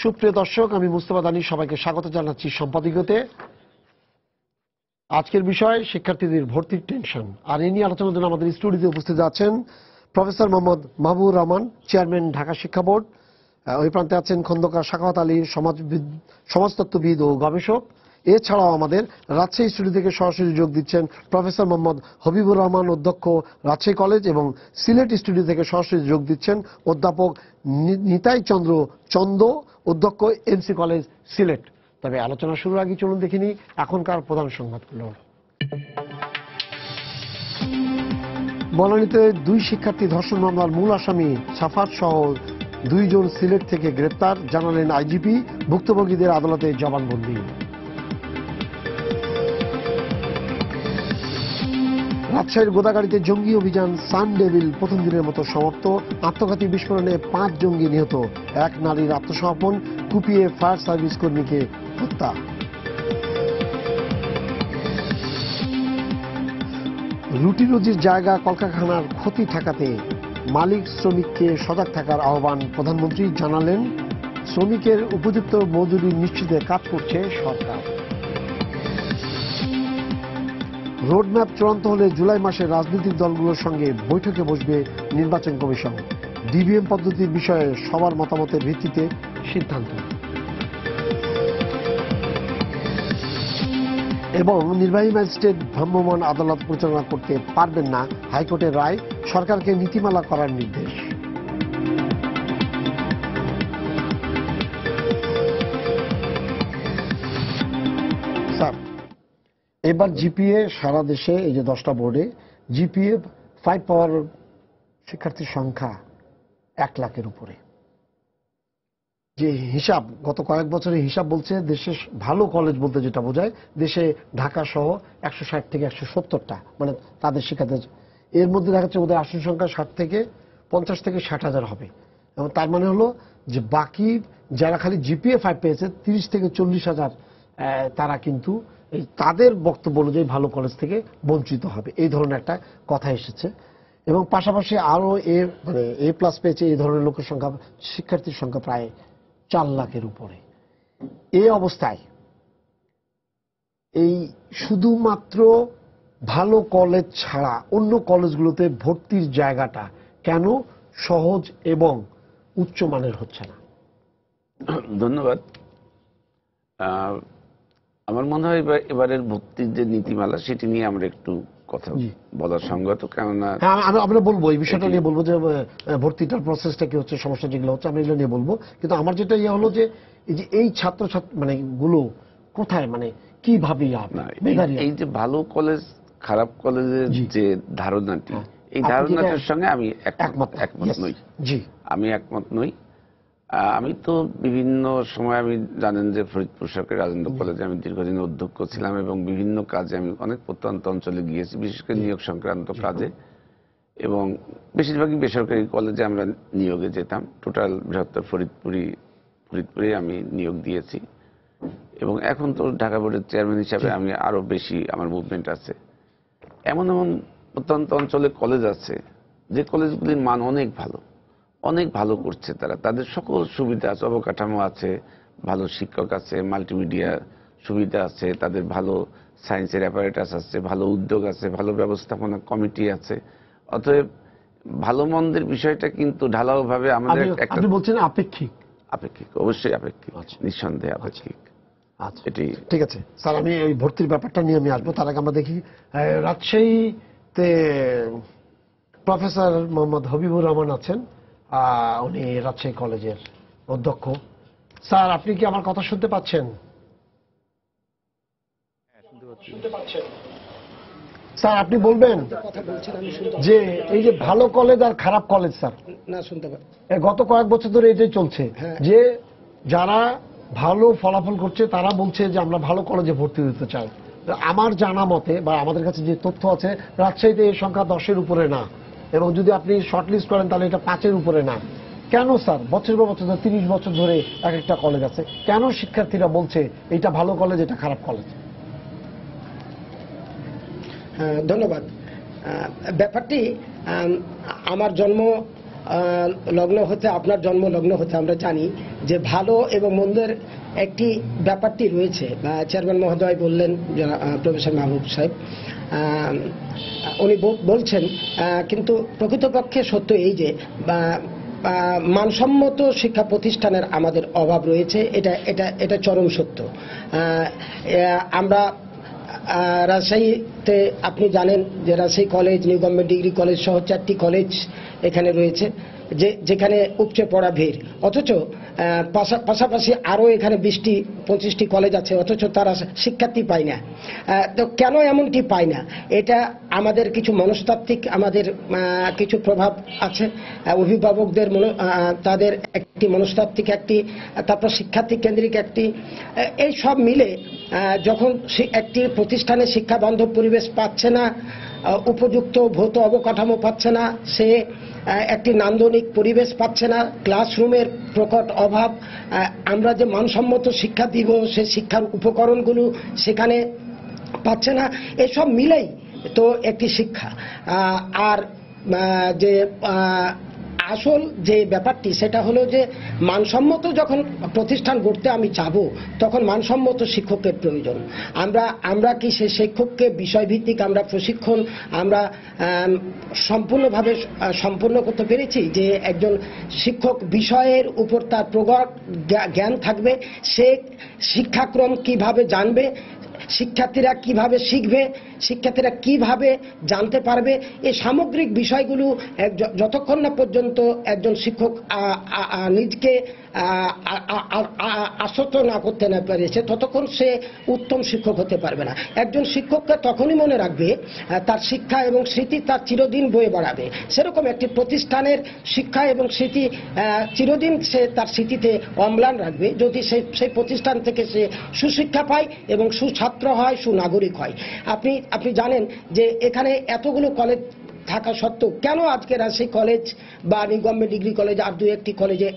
সুপ্রিয় দর্শক, আমি মুস্তাফা দানি সবাইকে স্বাগত জানাচ্ছি সম্পাদকীয়তে। আজকের বিষয় শিক্ষার্থীদের ভর্তির টেনশন, আর এই নিয়ে আলোচনার জন্য আমাদের স্টুডিওতে উপস্থিত আছেন প্রফেসর মোহাম্মদ মাহবুবুর রহমান, চেয়ারম্যান ঢাকা শিক্ষা বোর্ড। ওই প্রান্তে আছেন খন্দকার সাখাওয়াত আলী, সমাজতত্ত্ববিদ ও গবেষক। এছাড়াও আমাদের রাজশাহী স্টুডিও থেকে সরাসরি যোগ দিচ্ছেন প্রফেসর মোহাম্মদ হবিবুর রহমান, অধ্যক্ষ রাজশাহী কলেজ, এবং সিলেট স্টুডিও থেকে সরাসরি যোগ দিচ্ছেন অধ্যাপক নিতাই চন্দ্র চন্দ, অধ্যক্ষ এমসি কলেজ সিলেট। তবে আলোচনা শুরুর আগে চলুন দেখিনি এখনকার প্রধান সংবাদগুলো। বনানীতে 2 শিক্ষার্থী ধর্ষণ মামলার মূল আসামি সাফাত সহ 2 জন সিলেট থেকে গ্রেপ্তার, জানালেন আইজিপি। ভুক্তভোগীদের আদালতে জবানবন্দি। রাজশাহীর গোদাগাড়িতে জঙ্গি অভিযান সান ডেভিল প্রথম দিনের মতো সমাপ্ত। আত্মঘাতী বিস্ফোরণে 5 জঙ্গি নিহত, 1 নারীর আত্মসমর্পণ, কুপিয়ে ফায়ার সার্ভিস কর্মীকে হত্যা। রুটি রুজির জায়গা কলকারখানার ক্ষতি ঠেকাতে মালিক শ্রমিককে সজাগ থাকার আহ্বান প্রধানমন্ত্রী, জানালেন শ্রমিকের উপযুক্ত মজুরি নিশ্চিতে কাজ করছে সরকার। রোডম্যাপ চূড়ান্ত হলে জুলাই মাসে রাজনৈতিক দলগুলোর সঙ্গে বৈঠকে বসবে নির্বাচন কমিশন। ডিবিএম পদ্ধতির বিষয়ে সবার মতামতের ভিত্তিতে সিদ্ধান্ত। এবং নির্বাহী ম্যাজিস্ট্রেট ভ্রাম্যমাণ আদালত পরিচালনা করতে পারবেন না, হাইকোর্টের রায়, সরকারকে নীতিমালা করার নির্দেশ। স্যার, এবার জিপিএ সারা দেশে, এই যে 10টা বোর্ডে জিপিএ 5 পাওয়ার শিক্ষার্থীর সংখ্যা 1 লাখের উপরে। যে হিসাব, গত কয়েক বছরের হিসাব বলছে দেশে ভালো কলেজ বলতে যেটা বোঝায়, দেশে ঢাকা সহ 160 থেকে 170টা, মানে তাদের শিক্ষার্থী, এর মধ্যে দেখা যাচ্ছে ওদের আসন সংখ্যা 60 থেকে 50 থেকে 60,000 হবে। এবং তার মানে হলো যে বাকি যারা খালি জিপিএ 5 পেয়েছে 30 থেকে 40,000, তারা কিন্তু এই তাদের বক্তব্য অনুযায়ী ভালো কলেজ থেকে বঞ্চিত হবে, এই ধরনের একটা কথা এসেছে। এবং পাশাপাশি আরো এ প্লাস পেয়েছে এই ধরনের লোকের সংখ্যা, শিক্ষার্থীর সংখ্যা প্রায় 4 লাখের উপরে। এই অবস্থায় এই শুধুমাত্র ভালো কলেজ ছাড়া অন্য কলেজগুলোতে ভর্তির জায়গাটা কেন সহজ এবং উচ্চমানের হচ্ছে না? ধন্যবাদ। আমার মনে হয় এবারের ভর্তির যে নীতিমালা সেটি নিয়ে আমরা একটু কথা বলার সঙ্গত, কেননা আমরা বলবো এই বিষয়টা নিয়ে, বলবো যে ভর্তিটার প্রসেসটা কি হচ্ছে, সমস্যা যেগুলো হচ্ছে আমরা এগুলো নিয়ে বলবো। কিন্তু আমার যেটা হলো যে এই ছাত্রছাত্রী মানে গুলো কোথায়, মানে কিভাবে এই যে ভালো কলেজ খারাপ কলেজের যে ধারণাটি, এই ধারণাটার সঙ্গে আমি একমত নই। আমি একমত নই। আমি তো বিভিন্ন সময়, আমি জানেন যে ফরিদপুর সরকারি রাজেন্দ্র কলেজে আমি দীর্ঘদিন অধ্যক্ষ ছিলাম এবং বিভিন্ন কাজে আমি অনেক প্রত্যন্ত অঞ্চলে গিয়েছি, বিশেষ করে নিয়োগ সংক্রান্ত কাজে, এবং বেশিরভাগই বেসরকারি কলেজে আমরা নিয়োগে যেতাম। টোটাল বৃহত্তর ফরিদপুরে আমি নিয়োগ দিয়েছি, এবং এখন তো ঢাকা বোর্ডের চেয়ারম্যান হিসাবে আমি আরো বেশি আমার মুভমেন্ট আছে। এমন প্রত্যন্ত অঞ্চলে কলেজ আছে যে কলেজগুলির মান অনেক ভালো করছে, তাদের সকল সুবিধা আছে, অবকাঠামো আছে, ভালো শিক্ষক আছে, মাল্টিমিডিয়া সুবিধা আছে, তাদের ভালো সায়েন্সের অ্যাপারেটাস আছে, ভালো উদ্যোগ আছে, ভালো ব্যবস্থাপনা কমিটি আছে। অতএব ভালো মন্দের বিষয়টা কিন্তু ঢালাওভাবে আমাদের আপনি বলছেন আপেক্ষিক, অবশ্যই আপেক্ষিক, নিঃসন্দেহে আপেক্ষিক। এটি ঠিক আছে স্যার, আমি এই ভর্তির ব্যাপারটা নিয়ে আমি আসবো। তার আগে আমরা দেখি রাজশাহীতে প্রফেসর মোহাম্মদ হবিবুর রহমান আছেন, উনি রাজশাহী কলেজের অধ্যক্ষ। স্যার, আপনি কি আমার কথা শুনতে পাচ্ছেন? স্যার, আপনি বলবেন যে এই যে ভালো কলেজ আর খারাপ কলেজ, স্যার না শুনতে পাচ্ছি, গত কয়েক বছর ধরে এটাই চলছে যে যারা ভালো ফলাফল করছে তারা বলছে যে আমরা ভালো কলেজে ভর্তি হতে চাই। আমার জানা মতে বা আমাদের কাছে যে তথ্য আছে, রাজশাহীতে এই সংখ্যা 10-এর উপরে না, এবং যদি আপনি শর্টলিস্ট করেন তাহলে এটা 5-এর উপরে না। কেন স্যার বছর পর বছর 30 বছর ধরে এক একটা কলেজ আছে, কেন শিক্ষার্থীরা বলছে এটা ভালো কলেজ এটা খারাপ কলেজ? ধন্যবাদ। ব্যাপারটি আমার জন্ম লগ্ন হতে, আপনার জন্ম লগ্ন হতে আমরা জানি যে ভালো এবং মন্দের একটি ব্যাপারটি রয়েছে। চেয়ারম্যান মহোদয় বললেন, প্রফেসর মাহবুব সাহেব উনি বলছেন, কিন্তু প্রকৃতপক্ষে সত্য এই যে মানসম্মত শিক্ষা প্রতিষ্ঠানের আমাদের অভাব রয়েছে। এটা চরম সত্য। আমরা রাজশাহীতে আপনি জানেন যে Rajshahi college, new government degree college সহ 4টি কলেজ এখানে রয়েছে, যেখানে উপচে পড়া ভিড়। অথচ পাশাপাশি আরও এখানে 20-25টি কলেজ আছে, অথচ তারা শিক্ষার্থী পায় না। তো কেন এমনটি পায় না? এটা আমাদের কিছু মনস্তাত্ত্বিক, আমাদের কিছু প্রভাব আছে। অভিভাবকদের তাদের একটি মনস্তাত্ত্বিক, তারপর শিক্ষার্থী কেন্দ্রিক এই সব মিলে যখন একটি প্রতিষ্ঠানে শিক্ষা বান্ধব পরিবেশ পাচ্ছে না, উপযুক্ত ভৌত অবকাঠামো পাচ্ছে না, সে একটি নান্দনিক পরিবেশ পাচ্ছে না, ক্লাসরুমের প্রকট অভাব, আমরা যে মানসম্মত শিক্ষা দিব সে শিক্ষার উপকরণগুলো সেখানে পাচ্ছে না, এসব মিলেই তো একটি শিক্ষা। আর যে আসল যে ব্যাপারটি সেটা হলো যে মানসম্মত যখন প্রতিষ্ঠান গড়তে আমি যাব, তখন মানসম্মত শিক্ষকের প্রয়োজন। আমরা কি সেই শিক্ষককে বিষয়ভিত্তিক আমরা প্রশিক্ষণ আমরা সম্পূর্ণভাবে সম্পূর্ণ করতে পেরেছি? যে একজন শিক্ষক বিষয়ের উপর তার প্রগাঢ় জ্ঞান থাকবে, সে শিক্ষাক্রম কিভাবে জানবে, শিক্ষার্থীরা কিভাবে শিখবে, শিক্ষার্থীরা কিভাবে জানতে পারবে, এই সামগ্রিক বিষয়গুলো যতক্ষণ না পর্যন্ত একজন শিক্ষক নিজকে আশ্বস্ত না করতে না পেরেছে, ততক্ষণ সে উত্তম শিক্ষক হতে পারবে না। একজন শিক্ষককে তখনই মনে রাখবে তার শিক্ষা এবং স্মৃতি তার চিরদিন বয়ে বেড়াবে। সেরকম একটি প্রতিষ্ঠানের শিক্ষা এবং স্মৃতি চিরদিন সে তার স্মৃতিতে অম্লান রাখবে যদি সেই প্রতিষ্ঠান থেকে সে সুশিক্ষা পায় এবং সুছাত্র হয়, সুনাগরিক হয়। আপনি জানেন যে এখানে এতগুলো কলেজ থাকা সত্ত্বেও কেন আজকে রাজশাহী কলেজ বা নিউ গভর্নমেন্ট ডিগ্রি কলেজ আর 2-1টি কলেজে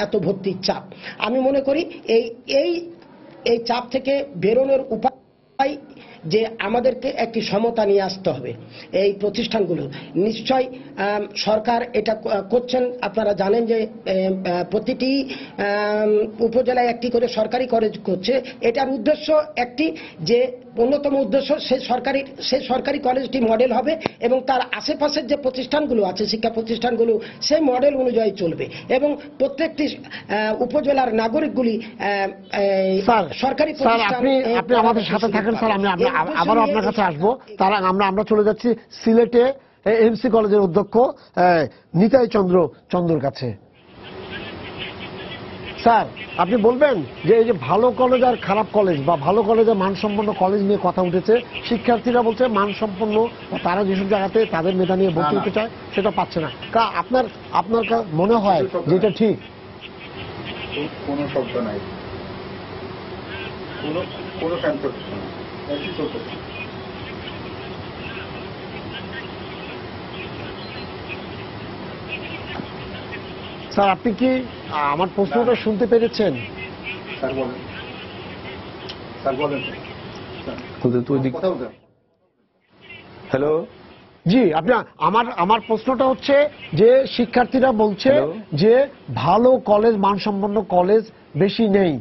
এত ভর্তির চাপ? আমি মনে করি এই চাপ থেকে বেরোনোর উপায় যে আমাদেরকে একটি সমতা নিয়ে আসতে হবে। এই প্রতিষ্ঠানগুলো নিশ্চয় সরকার এটা করছেন। আপনারা জানেন যে প্রতিটি উপজেলায় একটি করে সরকারি কলেজ করছে। এটার উদ্দেশ্য একটি, যে অন্যতম উদ্দেশ্য সেই সরকারি কলেজটি মডেল হবে এবং তার আশেপাশের যে প্রতিষ্ঠানগুলো আছে, শিক্ষা প্রতিষ্ঠানগুলো সেই মডেল অনুযায়ী চলবে এবং প্রত্যেকটি উপজেলার নাগরিকগুলি সরকারি প্রতিষ্ঠান। আপনি আমাদের সাথে থাকেন স্যার, আমি আবারও আপনার কাছে আসবো। তারা আমরা চলে যাচ্ছি সিলেটে এমসি কলেজের অধ্যক্ষ নিতাই চন্দ্রর কাছে। স্যার, আপনি বলবেন যে এই যে ভালো কলেজ আর খারাপ কলেজ বা ভালো কলেজ আর মানসম্পন্ন কলেজ নিয়ে কথা উঠেছে, শিক্ষার্থীরা বলছে মানসম্পন্ন তারা যেসব জায়গাতে তাদের মেধা নিয়ে ভর্তি হতে চায় সেটা পাচ্ছে না। আপনার মনে হয় যে এটা ঠিক? কোনো শব্দ নাই, কোনো সেন্সর একই চলতেছে। স্যার, আপনি কি আমার প্রশ্নটা শুনতে পেরেছেন? স্যার বলেন, স্যার বলেন। হ্যালো, জি, আপনি আমার প্রশ্নটা হচ্ছে যে শিক্ষার্থীরা বলছে যে ভালো কলেজ, মানসম্পন্ন কলেজ বেশি নেই।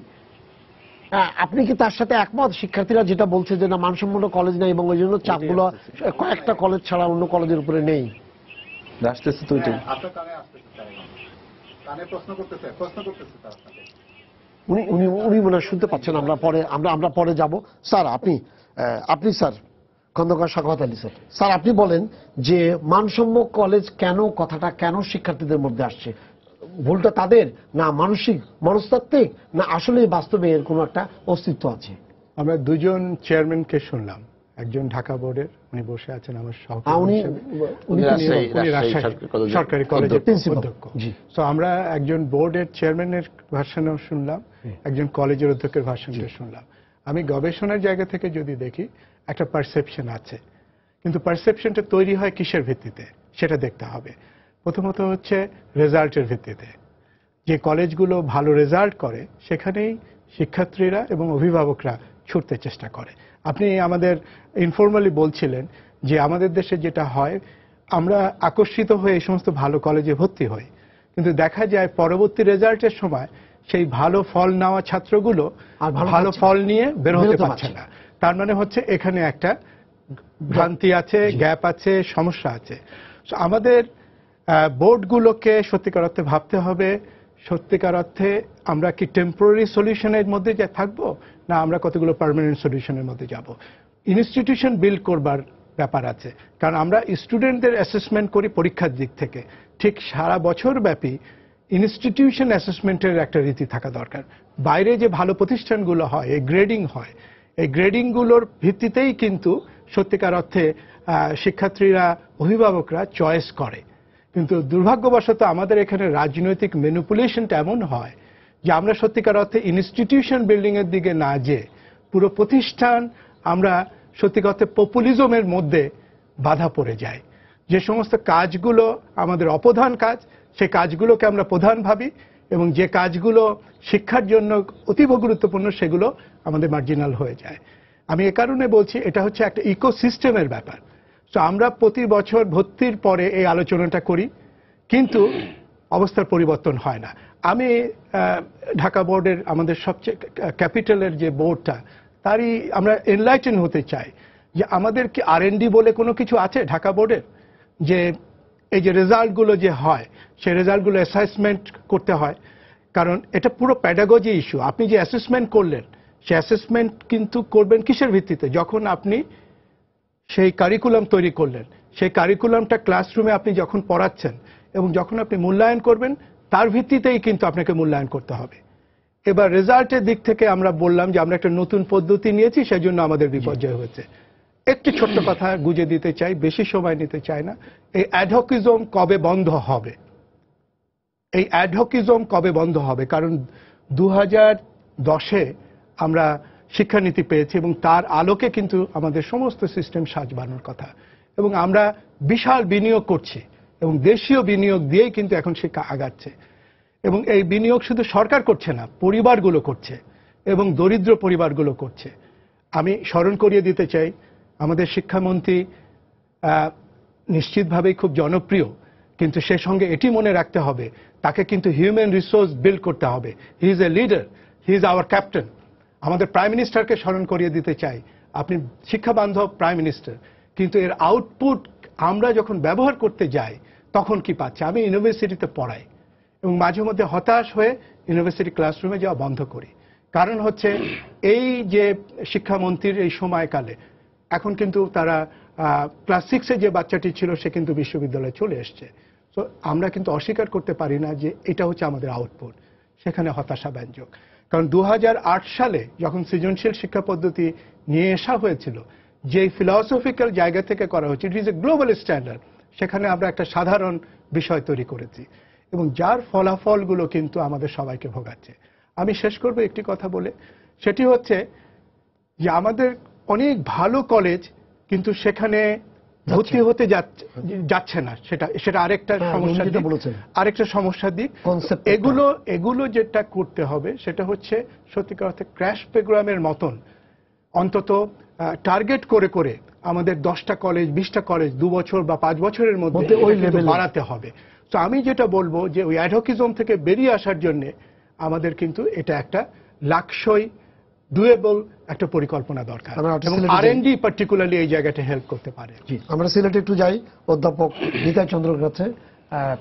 আপনি কি তার সাথে একমত? শিক্ষার্থীরা যেটা বলছে যে না, মানসম্পন্ন কলেজ নেই এবং ওই জন্য চাপগুলো কয়েকটা কলেজ ছাড়া অন্য কলেজের উপরে নেই। আসতেছে তো এটাই। আপনার কানে আসতেছে, কানে প্রশ্ন করতেছে তার সাথে। উনি মনে হয় শুনতে পাচ্ছেন। আমরা পরে যাব। স্যার, আপনি স্যার খন্দকার সাখাওয়াত আলী স্যার, আপনি বলেন যে মানসম্য কলেজ কথাটা কেন শিক্ষার্থীদের মধ্যে আসছে? ভুলটা তাদের, না মানসিক মনস্তাত্ত্বিক, না আসলে বাস্তবে এর কোনো একটা অস্তিত্ব আছে? আমরা দুজন চেয়ারম্যানকে শুনলাম। একজন ঢাকা বোর্ডের, উনি বসে আছেন আমার উনি সরকারি কলেজের অধ্যক্ষ। তো আমরা একজন বোর্ডের চেয়ারম্যানের ভাষণও শুনলাম, একজন কলেজের অধ্যক্ষের ভাষণটা শুনলাম। আমি গবেষণার জায়গা থেকে যদি দেখি, একটা পারসেপশন আছে, কিন্তু পারসেপশনটা তৈরি হয় কিসের ভিত্তিতে সেটা দেখতে হবে। প্রথমত হচ্ছে রেজাল্টের ভিত্তিতে। যে কলেজগুলো ভালো রেজাল্ট করে সেখানেই শিক্ষার্থীরা এবং অভিভাবকরা ছুটতে চেষ্টা করে। আপনি আমাদের ইনফর্মালি বলছিলেন যে আমাদের দেশে যেটা হয়, আমরা আকর্ষিত হয়ে এই সমস্ত ভালো কলেজে ভর্তি হই, কিন্তু দেখা যায় পরবর্তী রেজাল্টের সময় সেই ভালো ফল নেওয়া ছাত্রগুলো ভালো ফল নিয়ে বের হতে পারছে না। তার মানে হচ্ছে এখানে একটা ভ্রান্তি আছে, গ্যাপ আছে, সমস্যা আছে। আমাদের বোর্ডগুলোকে সত্যিকার অর্থে ভাবতে হবে, সত্যিকার অর্থে আমরা কি টেম্পোরারি সলিউশনের মধ্যে থাকবো, না আমরা কতগুলো পার্মানেন্ট সলিউশনের মধ্যে যাব। ইনস্টিটিউশন বিল্ড করবার ব্যাপার আছে, কারণ আমরা স্টুডেন্টদের অ্যাসেসমেন্ট করি পরীক্ষার দিক থেকে, ঠিক সারা বছর ব্যাপী ইনস্টিটিউশন অ্যাসেসমেন্টের একটা রীতি থাকা দরকার। বাইরে যে ভালো প্রতিষ্ঠানগুলো হয়, এই গ্রেডিং হয়, এই গ্রেডিংগুলোর ভিত্তিতেই কিন্তু সত্যিকার অর্থে শিক্ষার্থীরা, অভিভাবকরা চয়েস করে। কিন্তু দুর্ভাগ্যবশত আমাদের এখানে রাজনৈতিক ম্যানিপুলেশনটা এমন হয় যে আমরা সত্যিকার অর্থে ইনস্টিটিউশন বিল্ডিং এর দিকে না যেয়ে পুরো প্রতিষ্ঠান আমরা সত্যিকার অর্থে পপুলিজমের মধ্যে বাধা পড়ে যাই। যে সমস্ত কাজগুলো আমাদের অপ্রধান কাজ, সেই কাজগুলোকে আমরা প্রধান ভাবি, এবং যে কাজগুলো শিক্ষার জন্য অতীব গুরুত্বপূর্ণ সেগুলো আমাদের মার্জিনাল হয়ে যায়। আমি এ কারণে বলছি এটা হচ্ছে একটা ইকোসিস্টেমের ব্যাপার। তো আমরা প্রতি বছর ভর্তির পরে এই আলোচনাটা করি, কিন্তু অবস্থার পরিবর্তন হয় না। আমি ঢাকা বোর্ডের আমাদের সবচেয়ে ক্যাপিটালের যে বোর্ডটা, তারই আমরা এনলাইটেন হতে চাই যে আমাদের কি R&D বলে কোনো কিছু আছে ঢাকা বোর্ডের, যে এই যে রেজাল্টগুলো যে হয় সেই রেজাল্টগুলো অ্যাসেসমেন্ট করতে হয়। কারণ এটা পুরো প্যাডাগজি ইস্যু। আপনি যে অ্যাসেসমেন্ট করলেন, সেই অ্যাসেসমেন্ট কিন্তু করবেন কিসের ভিত্তিতে? যখন আপনি সেই কারিকুলাম তৈরি করলেন, সেই কারিকুলামটা ক্লাসরুমে আপনি যখন পড়াচ্ছেন এবং যখন আপনি মূল্যায়ন করবেন, তার ভিত্তিতেই কিন্তু আপনাকে মূল্যায়ন করতে হবে। এবার রেজাল্টের দিক থেকে আমরা বললাম যে আমরা একটা নতুন পদ্ধতি নিয়েছি, সেজন্য আমাদের বিপর্যয় হয়েছে। একটি ছোট্ট কথা গুজে দিতে চাই, বেশি সময় নিতে চাই না। এই অ্যাডহকিজম কবে বন্ধ হবে? এই অ্যাডহকিজম কবে বন্ধ হবে? কারণ 2010-এ আমরা শিক্ষানীতি পেয়েছি এবং তার আলোকে কিন্তু আমাদের সমস্ত সিস্টেম সাজানোর কথা, এবং আমরা বিশাল বিনিয়োগ করছি এবং দেশীয় বিনিয়োগ দিয়েই কিন্তু এখন শিক্ষা আগাচ্ছে। এবং এই বিনিয়োগ শুধু সরকার করছে না, পরিবারগুলো করছে এবং দরিদ্র পরিবারগুলো করছে। আমি স্মরণ করিয়ে দিতে চাই, আমাদের শিক্ষামন্ত্রী নিশ্চিতভাবেই খুব জনপ্রিয়, কিন্তু সে সঙ্গে এটি মনে রাখতে হবে তাকে কিন্তু হিউম্যান রিসোর্স বিল্ড করতে হবে। He is a leader, he is our captain. আমাদের প্রাইম মিনিস্টারকে স্মরণ করিয়ে দিতে চাই, আপনি শিক্ষা বান্ধব প্রাইম মিনিস্টার, কিন্তু এর আউটপুট আমরা যখন ব্যবহার করতে যাই তখন কি পাচ্ছি? আমি ইউনিভার্সিটিতে পড়াই এবং মাঝে মধ্যে হতাশ হয়ে ইউনিভার্সিটি ক্লাসরুমে যাওয়া বন্ধ করি। কারণ হচ্ছে এই যে শিক্ষামন্ত্রীর এই সময়কালে এখন কিন্তু তারা ক্লাস 6-এ যে বাচ্চাটি ছিল সে কিন্তু বিশ্ববিদ্যালয়ে চলে এসছে। তো আমরা কিন্তু অস্বীকার করতে পারি না যে এটা হচ্ছে আমাদের আউটপুট। সেখানে হতাশা ব্যঞ্জক। কারণ 2008 সালে যখন সৃজনশীল শিক্ষা পদ্ধতি নিয়ে আসা হয়েছিল, যে ফিলসফিক্যাল জায়গা থেকে করা হয়েছে, it is a global standard, সেখানে আমরা একটা সাধারণ বিষয় তৈরি করেছি এবং যার ফলাফলগুলো কিন্তু আমাদের সবাইকে ভোগাচ্ছে। আমি শেষ করব একটি কথা বলে, সেটি হচ্ছে যে আমাদের অনেক ভালো কলেজ কিন্তু সেখানে ভর্তি হতে যাচ্ছে না, সেটা আরেকটা সমস্যা। আরেকটা সমস্যার দিক, এগুলো যেটা করতে হবে সেটা হচ্ছে সত্যিকার অর্থে ক্র্যাশ প্রোগ্রামের মতন অন্তত টার্গেট করে করে আমাদের 10টা কলেজ 20টা কলেজ 2 বছর বা 5 বছরের মধ্যে ওই লেভেল বাড়াতে হবে। তো আমি যেটা বলবো যে ওই অ্যাডহকিজম থেকে বেরিয়ে আসার জন্য আমাদের কিন্তু এটা একটা লাক্সই ডুয়েবল একটা পরিকল্পনা দরকার, এবং R&D পার্টিকুলারলি এই জায়গাটা হেল্প করতে পারে। আমরা সিলেটে একটু যাই, অধ্যাপক নিতাই চন্দ্রের কাছে,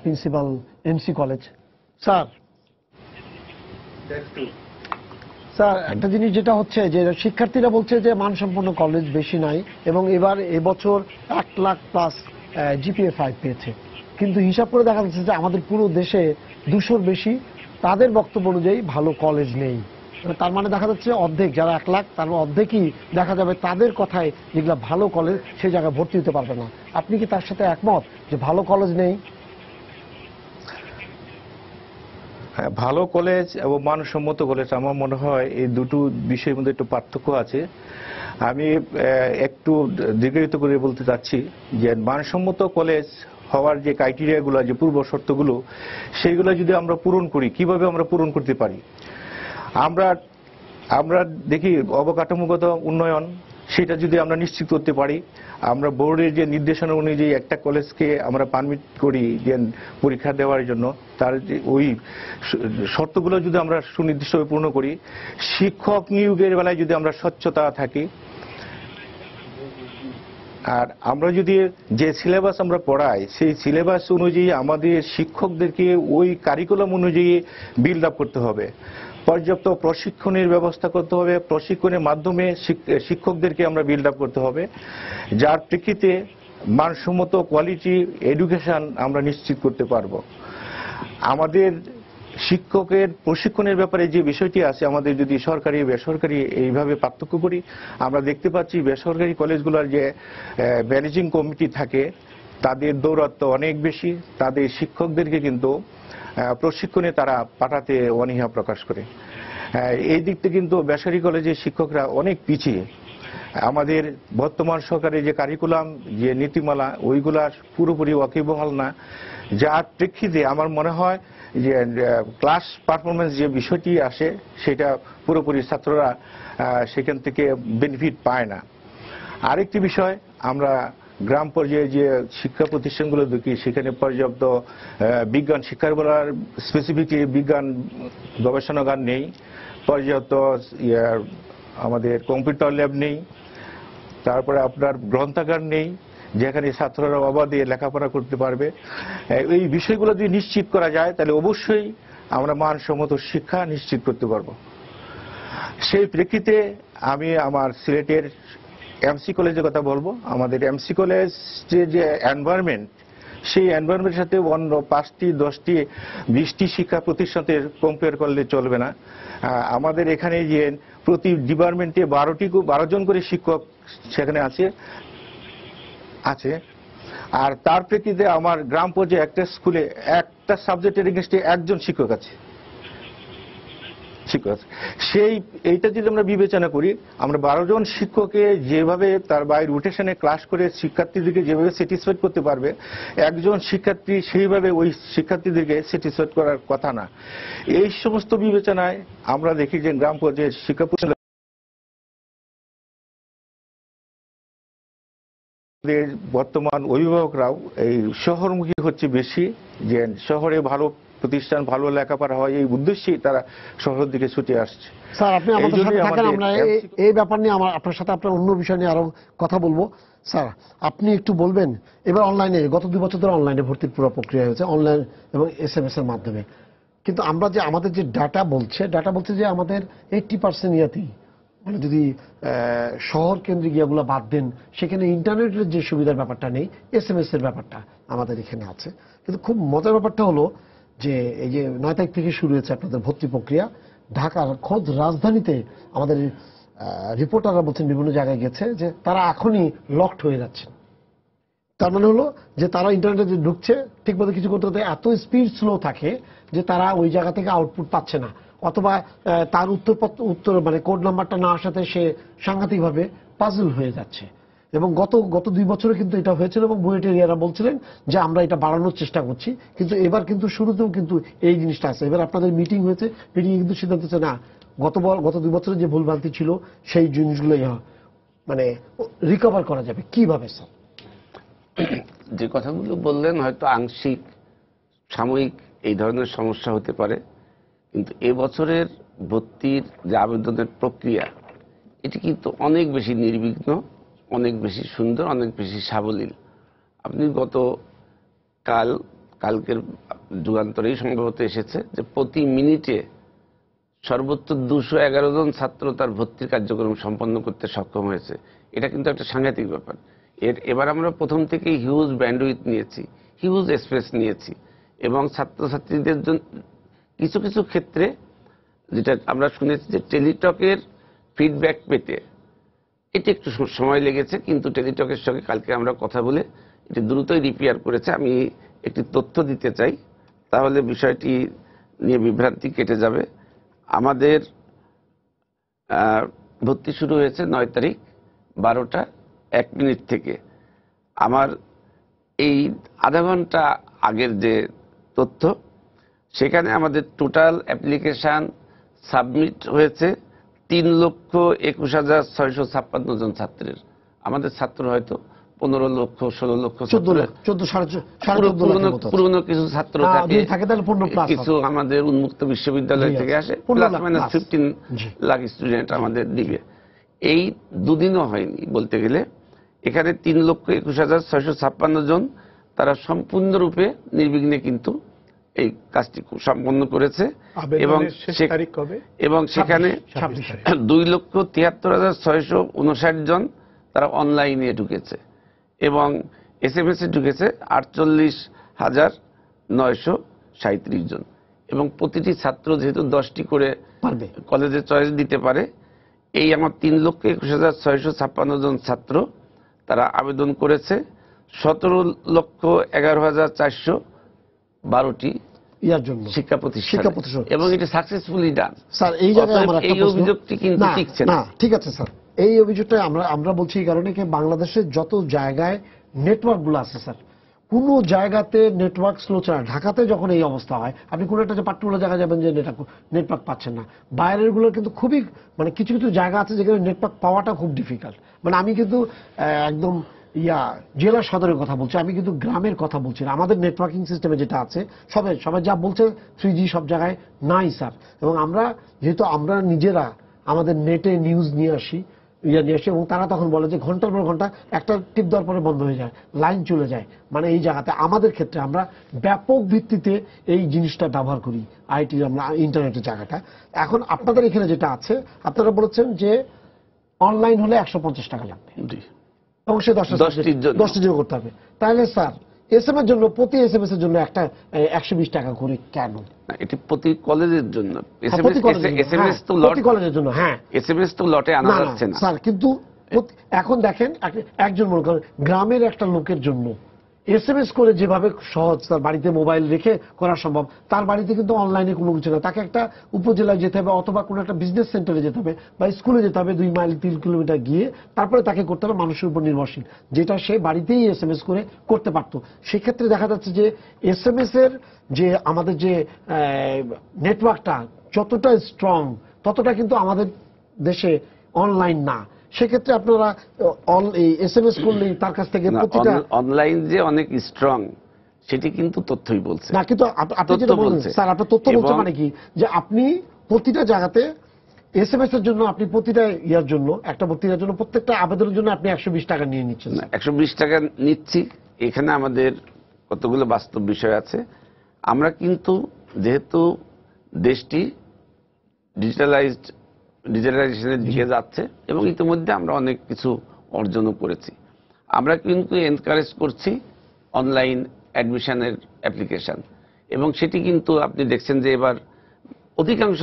প্রিন্সিপাল MC কলেজ। স্যার, একটা জিনিস যেটা হচ্ছে যে শিক্ষার্থীরা বলছে যে মানসম্পন্ন কলেজ বেশি নাই এবং এবছর 1 লাখ প্লাস GPA 5 পেয়েছে, কিন্তু হিসাব করে দেখা যাচ্ছে যে আমাদের পুরো দেশে 200-র বেশি তাদের বক্তব্য অনুযায়ী ভালো কলেজ নেই। তার মানে দেখা যাচ্ছে অর্ধেক, যারা 1 লাখ তার অর্ধেকই দেখা যাবে তাদের কথায় যেগুলো ভালো কলেজ সেই জায়গায় ভর্তি হতে পারবে না। আপনি কি তার সাথে একমত যে ভালো কলেজ নেই? হ্যাঁ, ভালো কলেজ এবং মানসম্মত কলেজ, আমার মনে হয় এই দুটো বিষয়ের মধ্যে একটু পার্থক্য আছে। আমি একটু দীর্ঘায়িত করে বলতে চাচ্ছি যে মানসম্মত কলেজ হওয়ার যে ক্রাইটেরিয়াগুলো, যে পূর্ব শর্তগুলো, সেইগুলো যদি আমরা পূরণ করি, কিভাবে আমরা পূরণ করতে পারি? আমরা দেখি অবকাঠামোগত উন্নয়ন, সেটা যদি আমরা নিশ্চিত করতে পারি, আমরা বোর্ডের যে নির্দেশনা অনুযায়ী একটা কলেজকে আমরা পারমিট করি যে পরীক্ষা দেওয়ার জন্য, তার যে ওই শর্তগুলো যদি আমরা সুনির্দিষ্টভাবে পূর্ণ করি, শিক্ষক নিয়োগের বেলায় যদি আমরা স্বচ্ছতা থাকি, আর আমরা যদি যে সিলেবাস আমরা পড়াই সেই সিলেবাস অনুযায়ী আমাদের শিক্ষকদেরকে ওই কারিকুলাম অনুযায়ী বিল্ড আপ করতে হবে, পর্যাপ্ত প্রশিক্ষণের ব্যবস্থা করতে হবে, প্রশিক্ষণের মাধ্যমে শিক্ষকদেরকে আমরা বিল্ড আপ করতে হবে, যার প্রেক্ষিতে মানসম্মত কোয়ালিটি এডুকেশন আমরা নিশ্চিত করতে পারবো। আমাদের শিক্ষকের প্রশিক্ষণের ব্যাপারে যে বিষয়টি আছে, আমাদের যদি সরকারি বেসরকারি এইভাবে পার্থক্য করি, আমরা দেখতে পাচ্ছি বেসরকারি কলেজগুলোর যে ম্যানেজিং কমিটি থাকে তাদের দৌরাত্ম্য অনেক বেশি, তাদের শিক্ষকদেরকে কিন্তু প্রশিক্ষণে তারা পাঠাতে অনীহা প্রকাশ করে। এই দিক থেকে কিন্তু বেসরকারি কলেজের শিক্ষকরা অনেক পিছিয়ে। আমাদের বর্তমান সরকারের যে কারিকুলাম, যে নীতিমালা, ওইগুলার পুরোপুরি ওয়াকিবহাল না, যার প্রেক্ষিতে আমার মনে হয় যে ক্লাস পারফরমেন্স যে বিষয়টি আসে সেটা পুরোপুরি ছাত্ররা সেখান থেকে বেনিফিট পায় না। আরেকটি বিষয়, আমরা গ্রাম পর্যায়ে যে শিক্ষা প্রতিষ্ঠানগুলো দেখি সেখানে পর্যাপ্ত বিজ্ঞান শিক্ষার স্পেসিফিকলি বিজ্ঞান গবেষণাগার নেই, পর্যাপ্ত আমাদের কম্পিউটার ল্যাব নেই, তারপরে আপনার গ্রন্থাগার নেই যেখানে ছাত্ররা অবাধে লেখাপড়া করতে পারবে। এই বিষয়গুলো যদি নিশ্চিত করা যায় তাহলে অবশ্যই আমরা মানসম্মত শিক্ষা নিশ্চিত করতে পারবো। সেই প্রেক্ষিতে আমি আমার সিলেটের এমসি কলেজের কথা বলবো। আমাদের এমসি কলেজের যে এনভায়রনমেন্ট, সেই এনভায়রনমেন্টের সাথে অন্য 5টি 10টি 20টি শিক্ষা প্রতিষ্ঠানের কম্পেয়ার করলে চলবে না। আমাদের এখানে যে প্রতি ডিপার্টমেন্টে 12 জন করে শিক্ষক সেখানে আছে, আর তার প্রেক্ষিতে আমার গ্রাম পর্যায়ে একটা স্কুলে একটা সাবজেক্টের এগেইনস্টে একজন শিক্ষক আছে। এইটা যদি আমরা বিবেচনা করি, আমরা 12 জন শিক্ষককে যেভাবে তার বাইরে রোটেশনে ক্লাস করে শিক্ষার্থীদেরকে যেভাবে স্যাটিসফাইড করতে পারবে, একজন শিক্ষার্থী সেইভাবে ওই শিক্ষার্থীদেরকে স্যাটিসফাইড করার কথা না। এই সমস্ত বিবেচনায় আমরা দেখি যে গ্রাম পর্যায়ে শিক্ষা প্রতিষ্ঠান বর্তমান অভিভাবকরাও এই শহরমুখী হচ্ছে বেশি, যে শহরে ভালো প্রতিষ্ঠান, ভালো লেখাপড়া হয়, এই উদ্দেশ্যেই তারা শহরের দিকে ছুটে আসছে। স্যার, আপনি আমাদের সাথে থাকেন, আমরা এই ব্যাপার নিয়ে আপনার সাথে আপনার অন্য বিষয় নিয়ে আরো কথা বলবো। স্যার, আপনি একটু বলবেন, এবার অনলাইনে গত 2 বছর ধরে অনলাইনে ভর্তির পুরো প্রক্রিয়া হয়েছে অনলাইন এবং SMS এর মাধ্যমে, কিন্তু আমরা যে আমাদের যে ডাটা বলছে যে আমাদের 80% ইয়াতেই, মানে যদি শহর কেন্দ্রিক ইয়েগুলো বাদ দেন, সেখানে ইন্টারনেটের যে সুবিধার ব্যাপারটা নেই, SMS এর ব্যাপারটা আমাদের এখানে আছে। কিন্তু খুব মজার ব্যাপারটা হলো যে এই যে 9 তারিখ থেকে শুরু হয়েছে আপনাদের ভর্তি প্রক্রিয়া, ঢাকার খোদ রাজধানীতে আমাদের রিপোর্টাররা বলছেন বিভিন্ন জায়গায় গেছে যে তারা এখনই লকড হয়ে যাচ্ছে। তার মানে হলো যে তারা ইন্টারনেটে ঢুকছে, ঠিকমতো কিছু করতে করতে এত স্পিড স্লো থাকে যে তারা ওই জায়গা থেকে আউটপুট পাচ্ছে না, অথবা তার উত্তর মানে কোড নাম্বারটা না আসাতে সে সাংঘাতিকভাবে পাজল হয়ে যাচ্ছে। এবং গত 2 বছরে কিন্তু এটা হয়েছিল, এবং বুয়েটেরিয়ারা বলছিলেন যে আমরা এটা বাড়ানোর চেষ্টা করছি, কিন্তু এবার কিন্তু শুরুতেও কিন্তু এই জিনিসটা আছে। এবার আপনাদের মিটিং হয়েছে, মিটিংয়ে কিন্তু সিদ্ধান্ত হচ্ছে না, গত 2 বছরে যে ভুলভ্রান্তি ছিল সেই জিনিসগুলো মানে রিকভার করা যাবে কিভাবে? স্যার, যে কথাগুলো বললেন হয়তো আংশিক সাময়িক এই ধরনের সমস্যা হতে পারে, কিন্তু এবছরের ভর্তির যে আবেদনের প্রক্রিয়া, এটি কিন্তু অনেক বেশি নির্বিঘ্ন, অনেক বেশি সুন্দর, অনেক বেশি সাবলীল। আপনি কালকের যুগান্তরেই সম্ভবত এসেছে যে প্রতি মিনিটে সর্বোচ্চ 211 জন ছাত্র তার ভর্তির কার্যক্রম সম্পন্ন করতে সক্ষম হয়েছে। এটা কিন্তু একটা সাংঘাতিক ব্যাপার। এবার আমরা প্রথম থেকেই হিউজ ব্যান্ডউইথ নিয়েছি, হিউজ স্পেস নিয়েছি, এবং ছাত্রছাত্রীদের জন্য কিছু কিছু ক্ষেত্রে যেটা আমরা শুনেছি যে টেলিটকের ফিডব্যাক পেতে এটি একটু সময় লেগেছে, কিন্তু টেলিটকের সঙ্গে কালকে আমরা কথা বলে এটি দ্রুতই রিপেয়ার করেছে। আমি একটি তথ্য দিতে চাই, তাহলে বিষয়টি নিয়ে বিভ্রান্তি কেটে যাবে। আমাদের ভর্তি শুরু হয়েছে 9 তারিখ 12টা 1 মিনিট থেকে। আমার এই আধা ঘন্টা আগের যে তথ্য, সেখানে আমাদের টোটাল অ্যাপ্লিকেশান সাবমিট হয়েছে 3,21,656 জন ছাত্রের, আমাদের ছাত্র হয়তো 15 লক্ষ 16 লক্ষ, 14 পুরনো কিছু ছাত্র থাকে, তাহলে 15 প্লাস, কিছু আমাদের উন্মুক্ত বিশ্ববিদ্যালয় থেকে আসে, প্লাস মাইনাস 15 লাখ স্টুডেন্ট আমাদের দিবে। এই দুদিনও হয়নি বলতে গেলে, এখানে 3,21,656 জন তারা সম্পূর্ণরূপে নির্বিঘ্নে কিন্তু এই কাজটি সম্পন্ন করেছে। এবং সেখানে 2,73,659 জন তারা অনলাইনে ঢুকেছে এবং SMS এ ঢুকেছে 48,937 জন। এবং প্রতিটি ছাত্র যেহেতু 10টি করে কলেজে চয়েস দিতে পারে, এই আমার 3,21,656 জন ছাত্র তারা আবেদন করেছে 17,11,412টি শিক্ষা প্রতিষ্ঠান, এবং এটা সাকসেসফুলি ডান। স্যার এই জায়গায় এই অভিযোগটি কিন্তু টিকছে না। ঠিক আছে স্যার, এই অভিযোগটা আমরা বলছি এই কারণে বাংলাদেশের যত জায়গায় নেটওয়ার্ক গুলো আছে স্যার, কোন জায়গাতে নেটওয়ার্ক স্লো চলে না। ঢাকাতে যখন এই অবস্থা হয়, আপনি কোন একটা পার্টিকুলার জায়গায় যাবেন যে নেটওয়ার্ক পাচ্ছেন না, বাইরের গুলো কিন্তু খুবই কিছু কিছু জায়গা আছে যেখানে নেটওয়ার্ক পাওয়াটা খুব ডিফিকাল্ট। আমি কিন্তু একদম জেলা সদরের কথা বলছি, আমি কিন্তু গ্রামের কথা বলছি না। আমাদের নেটওয়ার্কিং সিস্টেমে যেটা আছে, সবাই যা বলছে 3G সব জায়গায় নাই স্যার। এবং যেহেতু আমরা নিজেরা আমাদের নেটে নিউজ নিয়ে আসি এবং তারা তখন বলে যে ঘন্টার পর ঘন্টা একটা টিপ দেওয়ার পরে বন্ধ হয়ে যায়, লাইন চলে যায়। এই জায়গাতে আমাদের ক্ষেত্রে আমরা ব্যাপক ভিত্তিতে এই জিনিসটা ব্যবহার করি, আইটি আমরা ইন্টারনেটের জায়গাটা। এখন আপনাদের এখানে যেটা আছে, আপনারা বলেছেন যে অনলাইন হলে 150 টাকা লাগবে এবং সে 10টি যোগ করতে হবে। তাহলে স্যার SMS জন্য প্রতি SMS এর জন্য একটা 120 টাকা করে কেন? এটি প্রতি কলেজের জন্য, SMS তো কলেজের জন্য, হ্যাঁ SMS তো লটে আনা যাচ্ছে না স্যার। কিন্তু এখন দেখেন একজন মনে করেন গ্রামের একটা লোকের জন্য SMS করে যেভাবে সহজ তার বাড়িতে মোবাইল রেখে করা সম্ভব, তার বাড়িতে কিন্তু অনলাইনে কোনো কিছু না। তাকে একটা উপজেলায় যেতে হবে অথবা কোনো একটা বিজনেস সেন্টারে যেতে হবে বা স্কুলে যেতে হবে 2 মাইল 3 কিলোমিটার গিয়ে, তারপরে তাকে করতে হবে মানুষের উপর নির্ভরশীল, যেটা সে বাড়িতেই SMS করে করতে পারতো। সেক্ষেত্রে দেখা যাচ্ছে যে SMS এর যে আমাদের যে নেটওয়ার্কটা যতটা স্ট্রং, ততটা কিন্তু আমাদের দেশে অনলাইন না। সেক্ষেত্রে আপনারা SMS করলেই তার কাছ থেকে প্রতিটা অনলাইন যে অনেক স্ট্রং সেটি কিন্তু তথ্যই বলছে না। কিন্তু আপনি যেটা বলছেন স্যার, আপনার তথ্য বলছে কি যে আপনি প্রতিটা জায়গাতে SMS এর জন্য, আপনি প্রতিটা ইয়ার জন্য, একটা বক্তৃতার জন্য, প্রত্যেকটা আবেদনের জন্য আপনি 120 টাকা নিয়ে নিচ্ছেন। 120 টাকা নিচ্ছি। এখানে আমাদের কতগুলো বাস্তব বিষয় আছে। আমরা কিন্তু যেহেতু দেশটি ডিজিটালাইজেশনের দিকে যাচ্ছে এবং ইতিমধ্যে আমরা অনেক কিছু অর্জনও করেছি, আমরা কিন্তু এনকারেজ করছি অনলাইন অ্যাডমিশনের অ্যাপ্লিকেশন, এবং সেটি কিন্তু আপনি দেখছেন যে এবার অধিকাংশ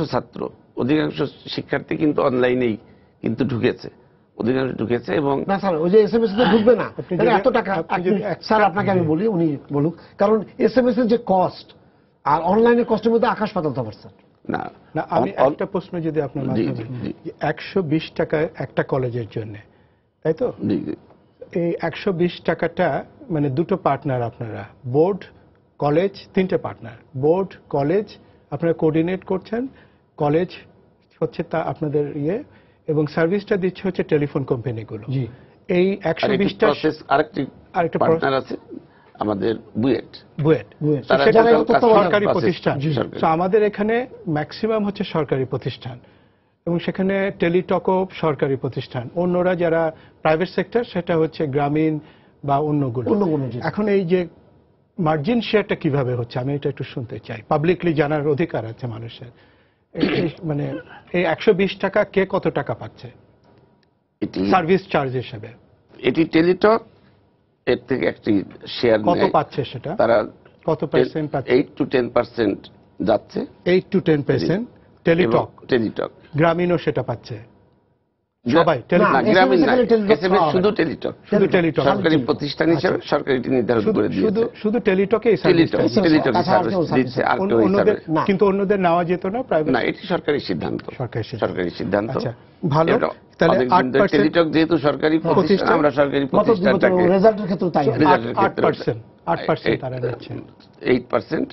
শিক্ষার্থী কিন্তু অনলাইনেই কিন্তু ঢুকেছে এবং না স্যার ওই যে SMS এ ঢুকবে না এত টাকা। স্যার আপনাকে আমি বলি, উনি বলুক, কারণ SMS এর যে কস্ট আর অনলাইনের কস্টের মধ্যে আকাশ পাতাল তফাৎ স্যার। না আমি একটা প্রশ্ন যদি আপনার মাধ্যমে, 120 টাকা একটা কলেজের জন্য, তাই তো? এই 120 টাকাটা দুটো পার্টনার আপনারা, বোর্ড কলেজ, 3টে পার্টনার, বোর্ড কলেজ আপনারা কোঅর্ডিনেট করছেন, কলেজ হচ্ছে তা আপনাদের এবং সার্ভিসটা দিচ্ছে হচ্ছে টেলিফোন কোম্পানিগুলো। এই 120 টা আরেকটা পার্টনার আছে আমাদের বুয়েট সরকারি প্রতিষ্ঠান। আমাদের এখানে ম্যাক্সিমাম হচ্ছে সরকারি প্রতিষ্ঠান এবং সেখানে টেলিটকও সরকারি প্রতিষ্ঠান, অন্যরা যারা প্রাইভেট সেক্টর সেটা হচ্ছে গ্রামীণ বা অন্যগুলো। এখন এই যে মার্জিন শেয়ারটা কিভাবে হচ্ছে আমি এটা একটু শুনতে চাই, পাবলিকলি জানার অধিকার আছে মানুষের। এই 120 টাকা কে কত টাকা পাচ্ছে সার্ভিস চার্জ হিসেবে? এটি টেলিটক এর থেকে একটি শেয়ার কত পাচ্ছে সেটা, তারা কত পার্সেন্ট পাচ্ছে? 8 to 10% যাচ্ছে। 8 to 10% টেলিটক। গ্রামীণও সেটা পাচ্ছে সবাই? গ্রামীণ না, SMS শুধু টেলিটক, সরকারি প্রতিষ্ঠান হিসেবে সরকারিটি নির্ধারণ করে দিয়েছে। শুধু টেলিটকে সার্ভিস দিচ্ছে, আর কিন্তু অন্যদের নেওয়া যেত না প্রাইভেট? না, এটি সরকারি সিদ্ধান্ত। ভালো, তাহলে টেলিটক যেহেতু সরকারি প্রতিষ্ঠান, আমরা সরকারি প্রতিষ্ঠানটাকে 8% তারা নিচ্ছেন। 8%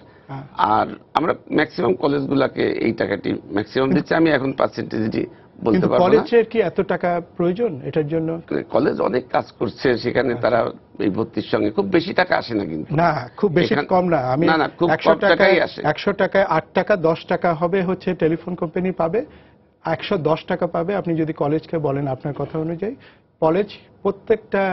আর আমরা ম্যাক্সিমাম কলেজগুলোকে এই টাকাটি ম্যাক্সিমাম দিচ্ছে। আমি এখন পার্সেন্টেজটি বলতে পারবো না। কলেজের কি এত টাকা প্রয়োজন এটার জন্য? কলেজ অনেক কাজ করছে, সেখানে তারা এই ভর্তির সঙ্গে খুব বেশি টাকা আসে না, কিন্তু না খুব বেশি কম না। আমি না খুব কম টাকাই আসে। 100 টাকায় 8 টাকা 10 টাকা হবে হচ্ছে টেলিফোন কোম্পানি পাবে, 110 টাকা পাবে আপনি যদি কলেজকে বলেন। আপনার কথা অনুযায়ী কলেজ প্রত্যেকটা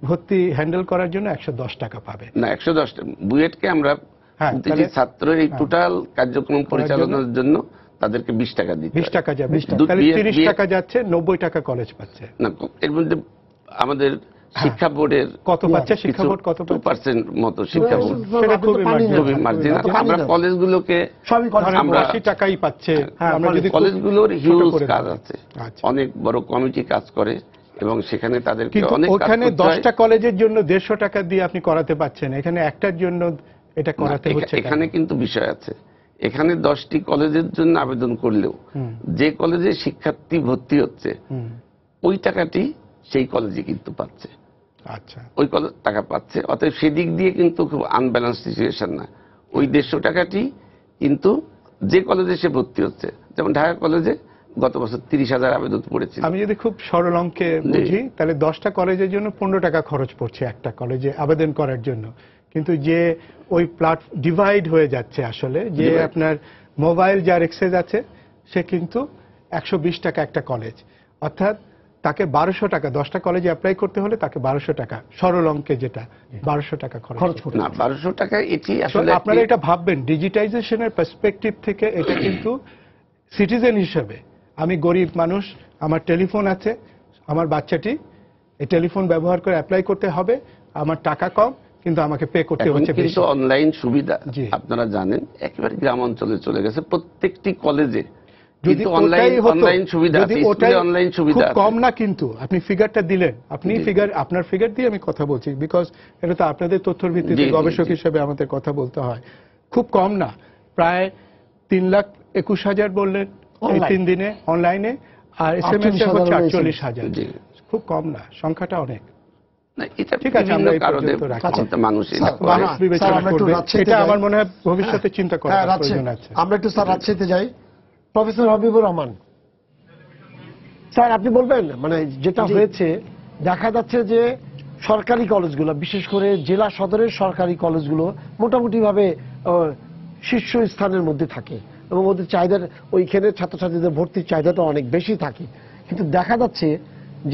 ভর্তি হ্যান্ডেল করার জন্য 110 টাকা পাবে না, 110 বুয়েটকে আমরা প্রতিটি ছাত্র এই টোটাল কার্যক্রম পরিচালনার জন্য তাদেরকে 20 টাকা দিতে 20 টাকা যাবে, তাহলে 30 টাকা যাচ্ছে, 90 টাকা কলেজ পাচ্ছে। না, এর মধ্যে আমাদের শিক্ষা বোর্ডের কত পাচ্ছে? শিক্ষা বোর্ড কত পাচ্ছে? 2% মতো শিক্ষা বোর্ড, সেটা খুবই মার্জিনাল। আমরা কলেজগুলোকে আমরা 80 টাকাই পাচ্ছে। আমরা যদি কলেজগুলোর হিউজ কাজ আছে, অনেক বড় কমিটি কাজ করে এবং সেখানে তাদেরকে অনেক কাজ করতে হয়। ওখানে 10টা কলেজের জন্য 150 টাকা দিয়ে আপনি করাতে পাচ্ছেন, এখানে একটার জন্য এটা করাতে হচ্ছে। এখানে কিন্তু বিষয় আছে, এখানে 10টি কলেজের জন্য আবেদন করলেও যে কলেজে শিক্ষার্থী ভর্তি হচ্ছে ওই টাকাটি সেই কলেজে কিন্তু পাচ্ছে। আচ্ছা, ওই কলেজ টাকা পাচ্ছে, অতএব সেদিক দিয়ে কিন্তু খুব আনব্যালেন্স সিচুয়েশন না। ওই 150 টাকাটি কিন্তু যে কলেজে সে ভর্তি হচ্ছে, যেমন ঢাকা কলেজে গত বছর 30,000 আবেদন পড়েছিল। আমি যদি খুব সরল অঙ্কে বুঝি তাহলে 10টা কলেজের জন্য 15 টাকা খরচ পড়ছে একটা কলেজে আবেদন করার জন্য। কিন্তু যে ওই ডিভাইড হয়ে যাচ্ছে আসলে, যে আপনার মোবাইল যার এক্সেস আছে সে কিন্তু 120 টাকা একটা কলেজ, অর্থাৎ তাকে 1200 টাকা 10টা কলেজে অ্যাপ্লাই করতে হলে তাকে 1200 টাকা, সরল অঙ্কে যেটা 1200 টাকা খরচ করতে। না, 1200 টাকা এটি আসলে আপনারা এটা ভাববেন ডিজিটাইজেশনের পার্সপেক্টিভ থেকে, এটা কিন্তু সিটিজেন হিসেবে আমি গরিব মানুষ, আমার টেলিফোন আছে, আমার বাচ্চাটি এই টেলিফোন ব্যবহার করে অ্যাপ্লাই করতে হবে, আমার টাকা কম কিন্তু আমাকে পে করতে হচ্ছে বেশি। কিন্তু অনলাইন সুবিধা আপনারা জানেন একেবারে গ্রাম অঞ্চলে চলে গেছে প্রত্যেকটি কলেজে, যদি অনলাইন সুবিধা আছে, স্কুলে অনলাইন সুবিধা আছে। কম না, কিন্তু আপনি ফিগারটা দিলেন, আপনি আপনার ফিগার দিয়ে আমি কথা বলছি, বিকজ এটা তো আপনাদের তথ্যের ভিত্তিতে গবেষক হিসেবে আমাদের কথা বলতে হয়। খুব কম না, প্রায় 3,21,000 বললেন এই 3 দিনে অনলাইনে, আর এসএমএস এ হচ্ছে 48,000। খুব কম না, সংখ্যাটা অনেক। ঠিক আছে, আমরা এই পর্যন্ত রাখছি। মানুষ বিবেচনা করবে, এটা আমার মনে হয় ভবিষ্যতে চিন্তা করার প্রয়োজন আছে। আমরা একটু স্যার রাজশাহীতে যাই। প্রফেসর হাবিবুর রহমান স্যার, আপনি বলবেন, মানে যেটা হয়েছে দেখা যাচ্ছে যে সরকারি কলেজগুলো, বিশেষ করে জেলা সদরের সরকারি কলেজগুলো মোটামুটি ভাবে শীর্ষ স্থানের মধ্যে থাকে এবং ওদের চাহিদার, ওইখানে ছাত্রছাত্রীদের ভর্তির চাহিদাটা অনেক বেশি থাকে। কিন্তু দেখা যাচ্ছে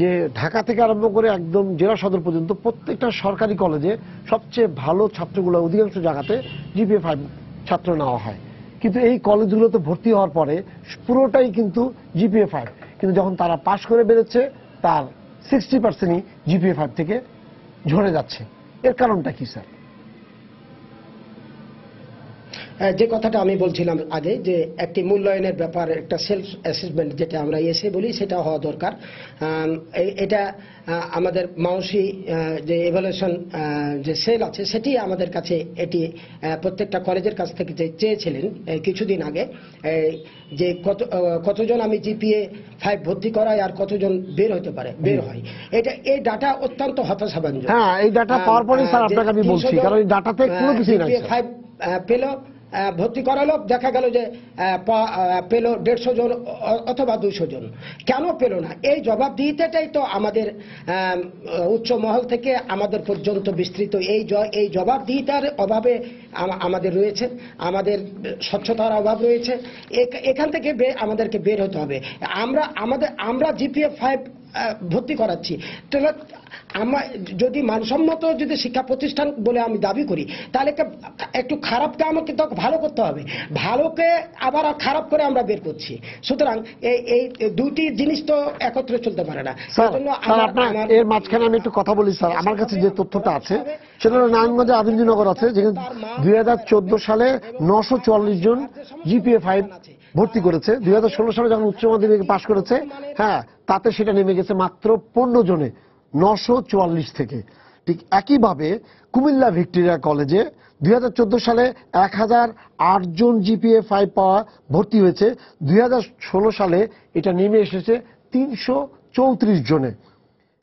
যে ঢাকা থেকে আরম্ভ করে একদম জেলা সদর পর্যন্ত প্রত্যেকটা সরকারি কলেজে সবচেয়ে ভালো ছাত্রগুলো অধিকাংশ জায়গাতে GPA 5 ছাত্র নেওয়া হয়, কিন্তু এই কলেজগুলোতে ভর্তি হওয়ার পরে পুরোটাই কিন্তু GPA 5, কিন্তু যখন তারা পাশ করে বেরোচ্ছে তার 60%ই GPA 5 থেকে ঝরে যাচ্ছে। এর কারণটা কি স্যার? যে কথাটা আমি বলছিলাম আগে, যে একটি মূল্যায়নের ব্যাপার, একটা সেলফ অ্যাসেসমেন্ট যেটা আমরা এসে বলি, সেটা হওয়া দরকার। এটা আমাদের মাউসি যে এভালুয়েশন যে সেল আছে সেটি আমাদের কাছে এটি প্রত্যেকটা কলেজের কাছ থেকে যে চেয়েছিলেন কিছুদিন আগে, যে কতজন আমি GPA 5 ভর্তি করাই আর কতজন বের হতে পারে, বের হয়। এই ডাটা অত্যন্ত হতাশাব্যঞ্জক। হ্যাঁ, এই ডাটা পাওয়ার পরে স্যার আপনাকে আমি বলছি, কারণ এই ডাটাতে কোনো কিছুই নাই। GPA 5 পেল, ভর্তি করালো, দেখা গেল যে পেল 150 জন অথবা 200 জন। কেন পেল না? এই জবাবদিহিতাটাই তো আমাদের উচ্চ মহল থেকে আমাদের পর্যন্ত বিস্তৃত। এই জবাবদিহিতার অভাবে আমাদের রয়েছে, আমাদের স্বচ্ছতার অভাব রয়েছে। এখান থেকে আমাদেরকে বের হতে হবে। আমরা GPA 5 ভর্তি করাচ্ছি, তাহলে আমরা যদি মানসম্মত যদি শিক্ষা প্রতিষ্ঠান বলে আমি দাবি করি, তাহলে একটু খারাপকে আমাকে তো ভালো করতে হবে, ভালোকে আবার খারাপ করে আমরা বের করছি। সুতরাং এই দুটি জিনিস তো একত্রে চলতে পারে না। এর মাঝখানে আমি একটু কথা বলি স্যার। আমার কাছে যে তথ্যটা আছে সেটা হলো নারায়ণগঞ্জে আদিনজনগর আছে, যেখানে 2014 সালে 944 জন GPA 5 ভর্তি করেছে। 2016 সালে যখন উচ্চ মাধ্যমিক পাশ করেছে, হ্যাঁ, তাতে সেটা নেমে গেছে মাত্র 15 জনে 944 থেকে। ঠিক একইভাবে কুমিল্লা ভিক্টোরিয়া কলেজে 2014 সালে 1008 জন GPA 5 পাওয়া ভর্তি হয়েছে, 2016 সালে এটা নেমে এসেছে 334 জনে।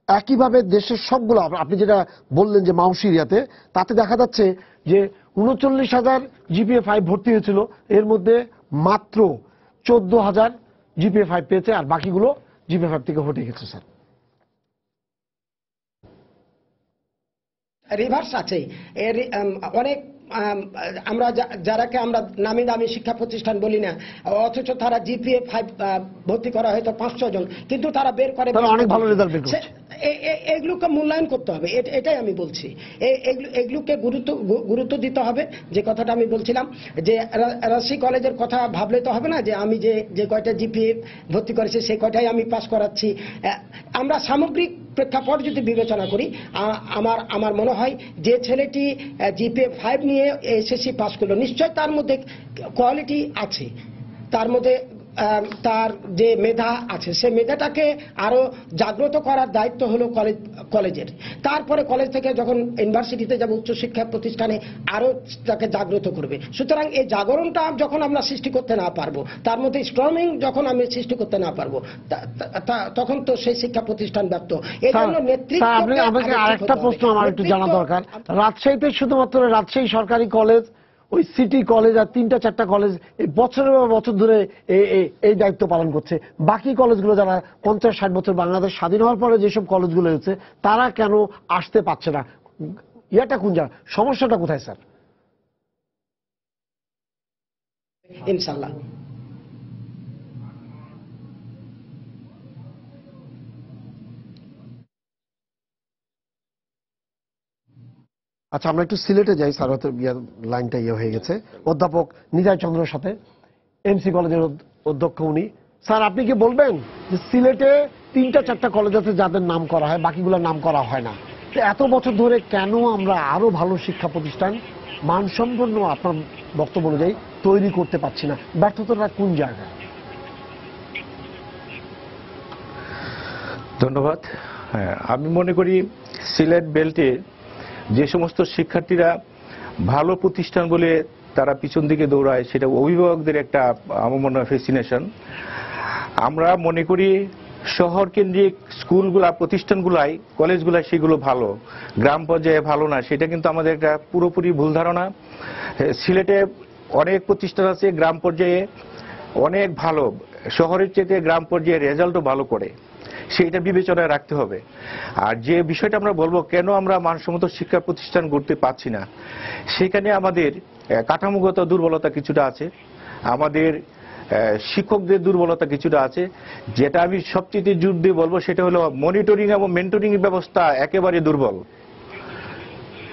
একইভাবে দেশের সবগুলো আপনি যেটা বললেন যে মাউসি এরিয়াতে, তাতে দেখা যাচ্ছে যে ৩৯,০০০ জিপিএ 5 ভর্তি হয়েছিল, এর মধ্যে মাত্র ১৪,০০০ জিপিএ 5 পেয়েছে, আর বাকিগুলো জিপিএ 5 থেকে হটে গেছে স্যার। রিভার্স আছে এর অনেক আমরা যারাকে আমরা নামি দামি শিক্ষা প্রতিষ্ঠান বলি না, অথচ তারা জিপিএ 5 ভর্তি করা হয়তো ৫-৬ জন, কিন্তু তারা বের করে অনেক ভালো রেজাল্ট বের করছে। এগুলোকে মূল্যায়ন করতে হবে, এটাই আমি বলছি। এগুলোকে গুরুত্ব দিতে হবে। যে কথাটা আমি বলছিলাম যে রাজশাহী কলেজের কথা ভাবলে তো হবে না যে আমি যে কয়টা জিপিএ ভর্তি করেছি সেই কয়টাই আমি পাস করাচ্ছি। আমরা সামগ্রিক প্রেক্ষাপট যদি বিবেচনা করি, আমার মনে হয় যে ছেলেটি জিপিএ 5 নিয়ে এসএসসি পাস করলো, নিশ্চয় তার মধ্যে কোয়ালিটি আছে, তার মধ্যে তার যে মেধা আছে সে মেধাটাকে আরো জাগ্রত করার দায়িত্ব হলো কলেজের। তারপরে কলেজ থেকে যখন ইউনিভার্সিটিতে যাবে, উচ্চশিক্ষা প্রতিষ্ঠানে আরো তাকে জাগ্রত করবে। সুতরাং এই জাগরণটা যখন আমরা সৃষ্টি করতে না পারবো, তার মধ্যে স্ট্রমিং যখন আমি সৃষ্টি করতে না পারবো, তখন তো সেই শিক্ষা প্রতিষ্ঠান ব্যর্থ। এই জন্য নেতৃত্ব। আমাকে আরেকটা প্রশ্ন আমার একটু জানা দরকার। রাজশাহীতে শুধুমাত্র রাজশাহী সরকারি কলেজ, ওই সিটি কলেজ আর ৩-৪টা কলেজ বছরের পর বছর ধরে এই দায়িত্ব পালন করছে। বাকি কলেজগুলো যারা ৫০-৬০ বছর বাংলাদেশ স্বাধীন হওয়ার পরে যেসব কলেজগুলো হয়েছে, তারা কেন আসতে পারছে না? ইয়াটা কোন জায়গা, সমস্যাটা কোথায় স্যার? ইনশাআল্লাহ আচ্ছা, আমরা একটু সিলেটে যাই স্যার, হয়তো লাইনটা হয়ে গেছে। অধ্যাপক নিতাই চন্দ্রের সাথে, এমসি কলেজের অধ্যক্ষ উনি। স্যার, আপনি কি বলবেন যে সিলেটে ৩-৪টা কলেজ আছে যাদের নাম করা হয়, বাকিগুলোর নাম করা হয় না? এত বছর ধরে কেন আমরা আরো ভালো শিক্ষা প্রতিষ্ঠান মানসম্পন্ন, আপনার বক্তব্য অনুযায়ী, তৈরি করতে পারছি না? ব্যর্থতাটা কোন জায়গায়? ধন্যবাদ। হ্যাঁ, আমি মনে করি সিলেট বেল্টে যে সমস্ত শিক্ষার্থীরা ভালো প্রতিষ্ঠান বলে তারা পিছন দিকে দৌড়ায়, সেটা অভিভাবকদের একটা আমার মনে হয় ফ্যাসিনেশন। আমরা মনে করি শহর কেন্দ্রিক স্কুলগুলা, প্রতিষ্ঠানগুলাই, কলেজগুলাই সেগুলো ভালো, গ্রাম পর্যায়ে ভালো না, সেটা কিন্তু আমাদের একটা পুরোপুরি ভুল ধারণা। সিলেটে অনেক প্রতিষ্ঠান আছে গ্রাম পর্যায়ে অনেক ভালো, শহরের চেয়ে গ্রাম পর্যায়ে রেজাল্টও ভালো করে, সেইটা বিবেচনায় রাখতে হবে। আর যে বিষয়টা আমরা বলবো কেন আমরা মানসম্মত শিক্ষা প্রতিষ্ঠান গড়তে পারছি না, সেখানে আমাদের কাঠামোগত দুর্বলতা কিছুটা আছে, আমাদের শিক্ষকদের দুর্বলতা কিছুটা আছে। যেটা আমি সবচেয়ে জোর দিয়ে বলবো সেটা হলো মনিটরিং এবং মেন্টরিং ব্যবস্থা একেবারে দুর্বল।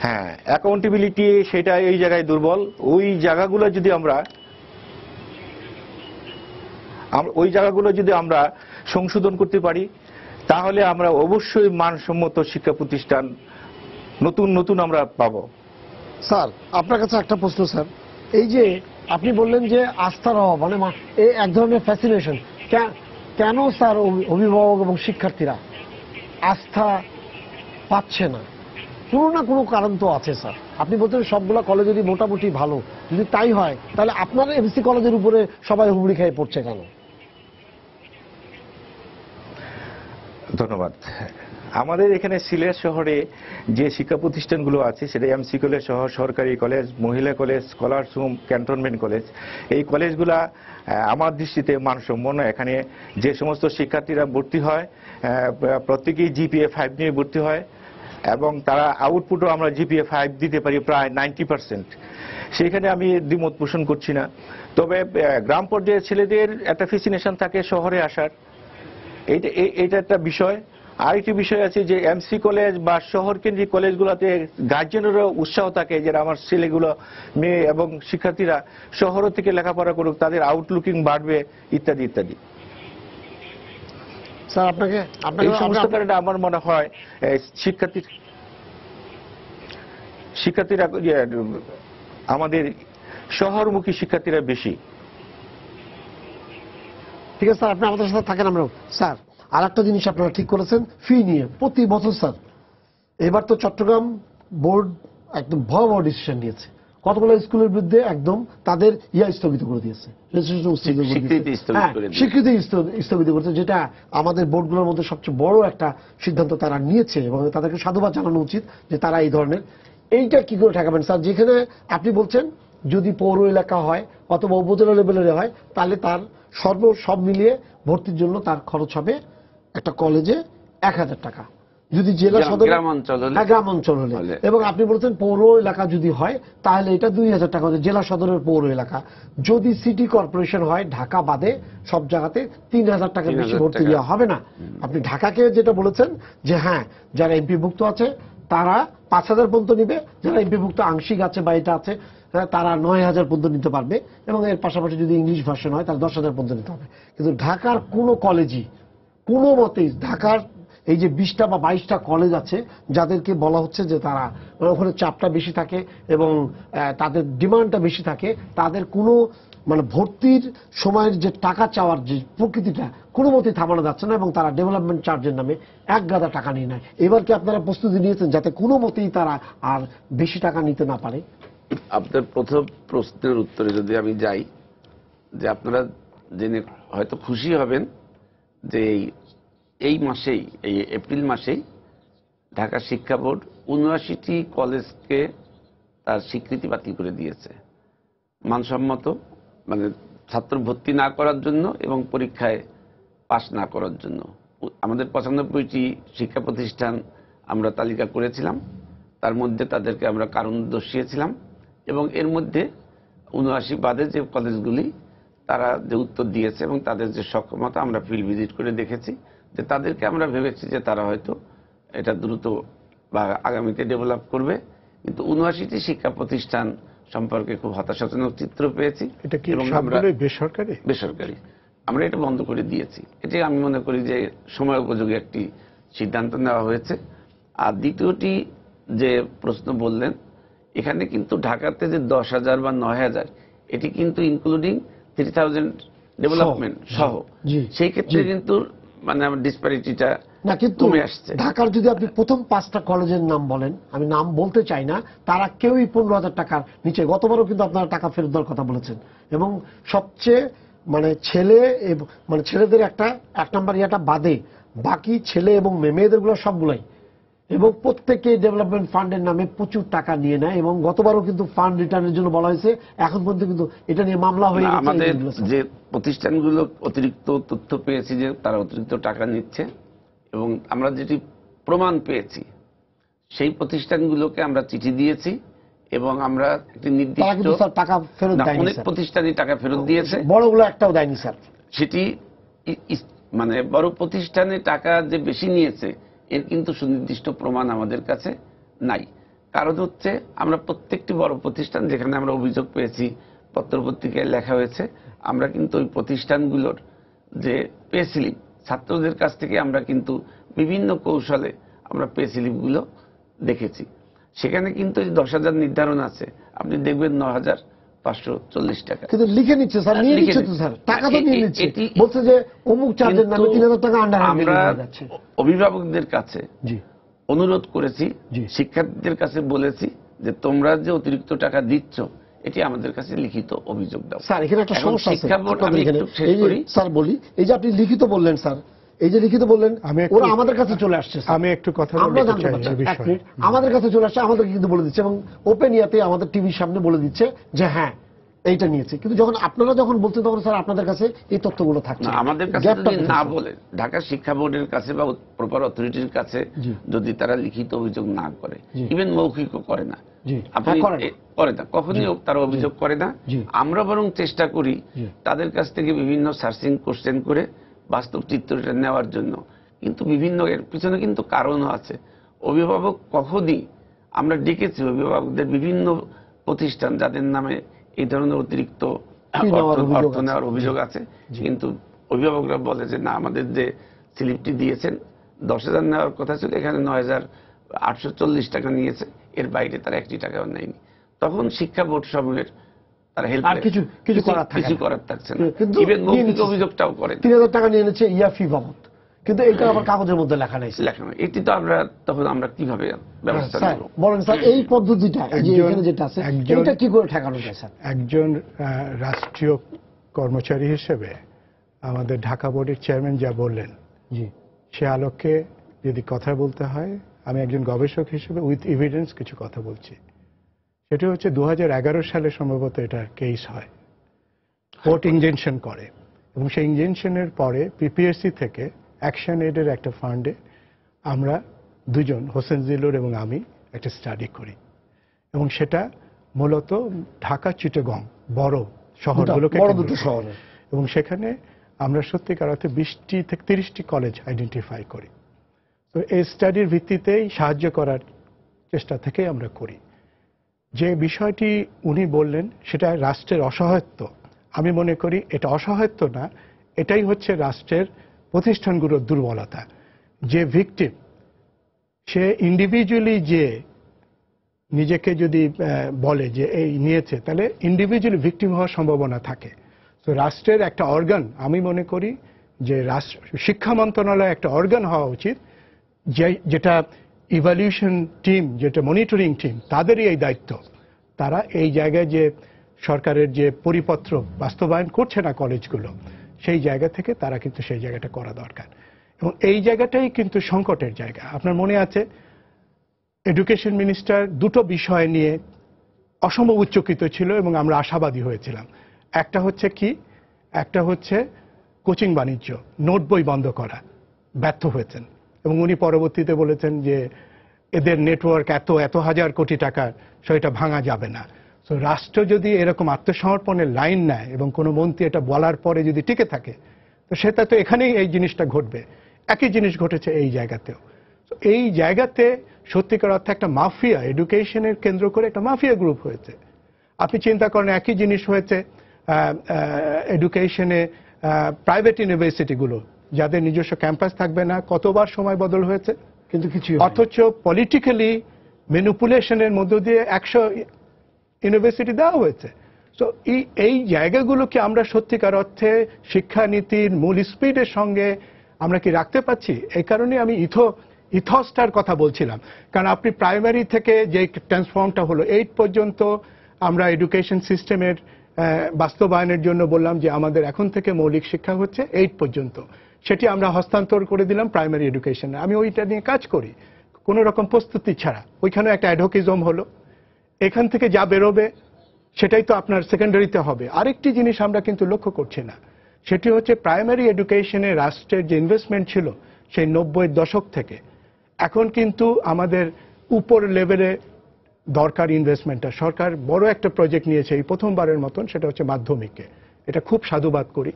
হ্যাঁ, অ্যাকাউন্টেবিলিটি সেটা এই জায়গায় দুর্বল। ওই জায়গাগুলো যদি আমরা সংশোধন করতে পারি, তাহলে আমরা অবশ্যই মানসম্মত শিক্ষা প্রতিষ্ঠান নতুন আমরা পাবো। স্যার, আপনার কাছে একটা প্রশ্ন স্যার, এই যে আপনি বললেন যে আস্থার অভাব, মানে এই এক ধরনের ফ্যাসিনেশন, কেন স্যার অভিভাবক এবং শিক্ষার্থীরা আস্থা পাচ্ছে না? কোনো না কোনো কারণ তো আছে স্যার। আপনি বলছেন সবগুলো কলেজেরই মোটামুটি ভালো, যদি তাই হয় তাহলে আপনার এমসি কলেজের উপরে সবাই হুমড়ি খেয়ে পড়ছে কেন? ধন্যবাদ। আমাদের এখানে সিলেট শহরে যে শিক্ষা প্রতিষ্ঠানগুলো আছে, সেটা এমসি কলেজ সহ সরকারি কলেজ, মহিলা college, scholars home, cantonment college, এই কলেজগুলা আমার দৃষ্টিতে মানসম্পন্ন। এখানে যে সমস্ত শিক্ষার্থীরা ভর্তি হয় প্রত্যেকেই জিপিএ 5 নিয়ে ভর্তি হয়, এবং তারা আউটপুটও আমরা জিপিএ 5 দিতে পারি প্রায় 90%। সেখানে আমি দ্বিমত পোষণ করছি না। তবে গ্রাম পর্যায়ের ছেলেদের একটা ফ্যাসিনেশন থাকে শহরে আসার, এইটা একটা বিষয়। আরেকটি বিষয় আছে যে এমসি কলেজ বা শহর কেন্দ্রিক কলেজগুলোতে গার্জেনেরও উৎসাহ থাকে যে আমার ছেলেগুলো, মেয়ে এবং শিক্ষার্থীরা শহর থেকে লেখাপড়া করুক, তাদের আউটলুকিং বাড়বে, ইত্যাদি ইত্যাদি। স্যার, আপনাকে এই সমস্ত কারণে আমার মনে হয় শিক্ষার্থীরা আমাদের শহরমুখী শিক্ষার্থীরা বেশি। ঠিক আছে স্যার, আপনি আমাদের সাথে থাকেন। আমরা স্যার আর একটা জিনিস আপনারা ঠিক করেছেন, ফি নিয়ে প্রতি বছর স্যার, এবার তো চট্টগ্রাম বোর্ড একদম ভয়াবহ ডিসিশন নিয়েছে, কতগুলো স্কুলের বিরুদ্ধে একদম তাদের স্থগিত করে দিয়েছে, স্বীকৃতি স্থগিত করেছে, যেটা আমাদের বোর্ডগুলোর মধ্যে সবচেয়ে বড় একটা সিদ্ধান্ত তারা নিয়েছে এবং তাদেরকে সাধুবাদ জানানো উচিত যে তারা এই ধরনের। এইটা কি করে ঠেকাবেন স্যার? যেখানে আপনি বলছেন যদি পৌর এলাকা হয় অথবা উপজেলা লেভেলের হয়, তাহলে তার সব মিলিয়ে ভর্তির জন্য তার খরচ হবে একটা কলেজে 1000 টাকা, যদি জেলা সদর গ্রাম অঞ্চল হলে, এবং আপনি বলছেন পৌর এলাকা যদি হয় তাহলে এটা 2000 টাকা হচ্ছে জেলা সদরের পৌর এলাকা। যদি সিটি কর্পোরেশন হয় ঢাকা বাদে সব জায়গাতে 3000 টাকা বেশি ভর্তি দেওয়া হবে না। আপনি ঢাকাকে যেটা বলেছেন যে হ্যাঁ যারা এমপিভুক্ত আছে তারা 5000 পর্যন্ত নিবে, যারা এমপিভুক্ত আংশিক আছে বা এটা আছে তারা 9000 পর্যন্ত নিতে পারবে, এবং এর পাশাপাশি যদি ইংলিশ ভার্সন হয় তাহলে 10,000 পর্যন্ত নিতে হবে। কিন্তু ঢাকার কোনো কলেজই কোনো মতেই, ঢাকার এই যে 20টা বা 22টা কলেজ আছে যাদেরকে বলা হচ্ছে যে তারা ওখানে চাপটা বেশি থাকে এবং তাদের ডিমান্ডটা বেশি থাকে, তাদের কোনো ভর্তির সময়ের যে টাকা চাওয়ার যে প্রকৃতিটা কোনো মতেই থামানো যাচ্ছে না, এবং তারা ডেভেলপমেন্ট চার্জের নামে এক গাদা টাকা নিয়ে নেয়। এবার কি আপনারা প্রস্তুতি নিয়েছেন যাতে কোনো মতেই তারা আর বেশি টাকা নিতে না পারে? আপনার প্রথম প্রশ্নের উত্তরে যদি আমি যাই, যে আপনারা জেনে হয়তো খুশি হবেন যে এই মাসেই, এই এপ্রিল মাসেই ঢাকা শিক্ষা বোর্ড 79টি কলেজকে তার স্বীকৃতি বাতিল করে দিয়েছে মানসম্মত, ছাত্র ভর্তি না করার জন্য এবং পরীক্ষায় পাস না করার জন্য। আমাদের 95টি শিক্ষা প্রতিষ্ঠান আমরা তালিকা করেছিলাম, তার মধ্যে তাদেরকে আমরা কারণ দর্শিয়েছিলাম, এবং এর মধ্যে 79 বাদে যে কলেজগুলি তারা যে উত্তর দিয়েছে এবং তাদের যে সক্ষমতা আমরা ফিল্ড ভিজিট করে দেখেছি, যে তাদেরকে আমরা ভেবেছি যে তারা হয়তো এটা দ্রুত বা আগামীতে ডেভেলপ করবে। কিন্তু 79টি শিক্ষা প্রতিষ্ঠান সম্পর্কে খুব হতাশাজনক চিত্র পেয়েছি, এবং আমরা বেসরকারি আমরা এটা বন্ধ করে দিয়েছি। এটি আমি মনে করি যে সময় উপযোগী একটি সিদ্ধান্ত নেওয়া হয়েছে। আর দ্বিতীয়টি যে প্রশ্ন বললেন, এখানে কিন্তু ঢাকাতে যে 10,000 বা 9,000 এটি কিন্তু ইনক্লুডিং 3000 ডেভেলপমেন্ট সহ, সেই ক্ষেত্রে কিন্তু আমার ডিসপ্যারিটিটা না, কিন্তু ঢাকার যদি আপনি প্রথম 5টা কলেজের নাম বলেন, আমি নাম বলতে চাই না, তারা কেউই 15,000 টাকার নিচে। গতবারও কিন্তু আপনারা টাকা ফেরত দেওয়ার কথা বলেছেন, এবং সবচেয়ে ছেলেদের একটা 1 নম্বর ইয়াটা বাদে বাকি ছেলে এবং মেয়েদের গুলো সবগুলাই, এবং প্রত্যেকে ডেভেলপমেন্ট ফান্ডের নামে প্রচুর টাকা নিয়ে নেয়, এবং গতবারও কিন্তু ফান্ড রিটার্নের জন্য বলা হয়েছে, এখন পর্যন্ত কিন্তু এটা নিয়ে মামলা হয়ে গেছে। আমাদের যে প্রতিষ্ঠানগুলো অতিরিক্ত তথ্য পেয়েছি যে তারা অতিরিক্ত টাকা নিচ্ছে, এবং আমরা যেটি প্রমাণ পেয়েছি সেই প্রতিষ্ঠানগুলোকে আমরা চিঠি দিয়েছি, এবং আমরা একটি নির্দিষ্ট টাকা ফেরত দেয়নি। অনেক প্রতিষ্ঠানই টাকা ফেরত দিয়েছে, বড়গুলো একটাও দেয়নি স্যার। সেটি বড় প্রতিষ্ঠানে টাকা যে বেশি নিয়েছে এর কিন্তু সুনির্দিষ্ট প্রমাণ আমাদের কাছে নাই। কারণ হচ্ছে আমরা প্রত্যেকটি বড় প্রতিষ্ঠান যেখানে আমরা অভিযোগ পেয়েছি, পত্রপত্রিকায় লেখা হয়েছে, আমরা কিন্তু ওই প্রতিষ্ঠানগুলোর যে পে স্লিপ ছাত্রদের কাছ থেকে আমরা কিন্তু বিভিন্ন কৌশলে আমরা পে স্লিপগুলো দেখেছি। সেখানে কিন্তু 10,000 নির্ধারণ আছে, আপনি দেখবেন 9,540 টাকা কিন্তু লিখে নিচ্ছে স্যার, নিয়ে নিচ্ছে তো স্যার, টাকা তো নিয়ে নিচ্ছে, বলছে যে অমুক চার্জের নামে 3,000 টাকা আন্ডারহ্যান্ড হয়ে যাচ্ছে। অভিভাবকদের কাছে অনুরোধ করেছি, শিক্ষার্থীদের কাছে বলেছি যে তোমরা যে অতিরিক্ত টাকা দিচ্ছ এটি আমাদের কাছে লিখিত অভিযোগ দাও। স্যার এখানে একটা সমস্যা আছে, স্যার বলি, এই যে আপনি লিখিত বললেন স্যার, এই যে লিখিত বললেন ওরা আমাদের কাছে চলে আসছে, আমি একটু কথা আমাদের কাছে চলে আসছে, আমাদেরকে কিন্তু বলে দিচ্ছে, এবং ওপেন ইয়াতে আমাদের টিভির সামনে বলে দিচ্ছে যে হ্যাঁ এইটা নিয়েছে। কিন্তু আপনারা যখন বলছেন তখন স্যার আপনাদের কাছে এই তথ্যগুলো থাকছে না। আমাদের কাছে যদি না বলে, ঢাকা শিক্ষা বোর্ডের কাছে বা প্রপার অথরিটির কাছে যদি তারা লিখিত অভিযোগ না করে, ইভেন মৌখিকও করে না, করে না, কখনই তারা অভিযোগ করে না। আমরা বরং চেষ্টা করি তাদের কাছ থেকে বিভিন্ন সার্চিং কোশ্চেন করে বাস্তব চিত্রটা নেওয়ার জন্য। কিন্তু বিভিন্ন এর পিছনে কিন্তু কারণও আছে। অভিভাবক কখনই আমরা ডেকেছি অভিভাবকদের বিভিন্ন প্রতিষ্ঠান যাদের নামে এই ধরনের অতিরিক্ত অর্থ নেওয়ার অভিযোগ আছে, কিন্তু অভিভাবকরা বলে যে না, আমাদের যে স্লিপটি দিয়েছেন 10,000 নেওয়ার কথা ছিল, এখানে 9,840 টাকা নিয়েছে, এর বাইরে তারা 1 টাকাও নেয়নি। তখন শিক্ষা বোর্ড সমূহের তারা হেল্প কিছু করার থাকছে না, ইভেন মৌখিক অভিযোগটাও করে। 3,000 টাকা নিয়ে নিচ্ছে ইয়া ফি বাবদ, কিন্তু এটা আবার কাগজের মধ্যে লেখা নেই। এটি তো তখন আমরা কিভাবে ব্যবস্থা নেব? বলেন স্যার, এই পদ্ধতিটা এখানে যেটা আছে এটা কি করে ঠেকানো যায় স্যার? একজন রাষ্ট্রীয় কর্মচারী হিসেবে আমাদের ঢাকা বোর্ডের চেয়ারম্যান যা বললেন, জি, সে আলোকে যদি কথা বলতে হয়, আমি একজন গবেষক হিসেবে উইথ এভিডেন্স কিছু কথা বলছি। সেটা হচ্ছে 2011 সালে সম্ভবত এটা কেস হয়, কোর্ট ইনজেকশন করে, এবং সেই ইনজেকশনের পরে পিপিএসসি থেকে অ্যাকশন এডের একটা ফান্ডে আমরা দুজন, হোসেন জিল্লুর এবং আমি, একটা স্টাডি করি, এবং সেটা মূলত ঢাকা, চিটাগং বড় শহরগুলোকে, এবং সেখানে আমরা সত্যিকার অর্থে 20টি থেকে 30টি কলেজ আইডেন্টিফাই করি। তো এই স্টাডির ভিত্তিতেই সাহায্য করার চেষ্টা থেকে আমরা করি। যে বিষয়টি উনি বললেন সেটা রাষ্ট্রের অসহায়ত্ব, আমি মনে করি এটা অসহায়ত্ব না, এটাই হচ্ছে রাষ্ট্রের প্রতিষ্ঠানগুলোর দুর্বলতা। যে ভিকটিম সে ইন্ডিভিজুয়ালি যে নিজেকে যদি বলে যে এই নিয়েছে, তাহলে ইন্ডিভিজুয়ালি ভিকটিম হওয়ার সম্ভাবনা থাকে। তো রাষ্ট্রের একটা অর্গান, আমি মনে করি যে শিক্ষা মন্ত্রণালয় একটা অর্গান হওয়া উচিত, যেটা ইভ্যালুয়েশন টিম, যেটা মনিটরিং টিম, তাদেরই এই দায়িত্ব। তারা এই জায়গায় যে সরকারের যে পরিপত্র বাস্তবায়ন করছে না কলেজগুলো, সেই জায়গা থেকে তারা কিন্তু সেই জায়গাটা করা দরকার। এবং এই জায়গাটাই কিন্তু সংকটের জায়গা। আপনার মনে আছে এডুকেশন মিনিস্টার দুটো বিষয় নিয়ে অসম্ভব উচ্চকিত ছিল এবং আমরা আশাবাদী হয়েছিলাম। একটা হচ্ছে কি, একটা হচ্ছে কোচিং বাণিজ্য, নোট বই বন্ধ করা, ব্যর্থ হয়েছেন, এবং উনি পরবর্তীতে বলেছেন যে এদের নেটওয়ার্ক এত হাজার কোটি টাকার, সেটা ভাঙা যাবে না। তো রাষ্ট্র যদি এরকম আত্মসমর্পণের লাইন নেয় এবং কোনো মন্ত্রী এটা বলার পরে যদি টিকে থাকে, তো সেটা তো এখানেই এই জিনিসটা ঘটবে। একই জিনিস ঘটেছে এই জায়গাতেও। তো এই জায়গাতে সত্যিকার অর্থে একটা মাফিয়া, এডুকেশনের কেন্দ্র করে একটা মাফিয়া গ্রুপ হয়েছে। আপনি চিন্তা করেন, একই জিনিস হয়েছে এডুকেশনে প্রাইভেট ইউনিভার্সিটিগুলো, যাদের নিজস্ব ক্যাম্পাস থাকবে না, কতবার সময় বদল হয়েছে, কিন্তু কিছু, অথচ পলিটিক্যালি ম্যানিপুলেশনের মধ্য দিয়ে 100 ইউনিভার্সিটি দেওয়া হয়েছে। তো এই জায়গাগুলোকে আমরা সত্যিকার অর্থে শিক্ষানীতির মূল স্পিডের সঙ্গে আমরা কি রাখতে পারছি? এই কারণে আমি ইথসটার কথা বলছিলাম। কারণ আপনি প্রাইমারি থেকে যে ট্রান্সফর্মটা হলো 8 পর্যন্ত, আমরা এডুকেশন সিস্টেমের বাস্তবায়নের জন্য বললাম যে আমাদের এখন থেকে মৌলিক শিক্ষা হচ্ছে 8 পর্যন্ত, সেটি আমরা হস্তান্তর করে দিলাম প্রাইমারি এডুকেশনে। আমি ওইটা নিয়ে কাজ করি কোনো রকম প্রস্তুতি ছাড়া। ওইখানে একটা অ্যাডভোকেজম হলো, এখান থেকে যা বেরোবে সেটাই তো আপনার সেকেন্ডারিতে হবে। আরেকটি জিনিস আমরা কিন্তু লক্ষ্য করছি না, সেটি হচ্ছে প্রাইমারি এডুকেশনে রাষ্ট্রের যে ইনভেস্টমেন্ট ছিল সেই 90-এর দশক থেকে এখন কিন্তু আমাদের উপর লেভেলে দরকার ইনভেস্টমেন্টটা। সরকার বড় একটা প্রজেক্ট নিয়েছে এই প্রথমবারের মতন, সেটা হচ্ছে মাধ্যমিকে। এটা খুব সাধুবাদ করি,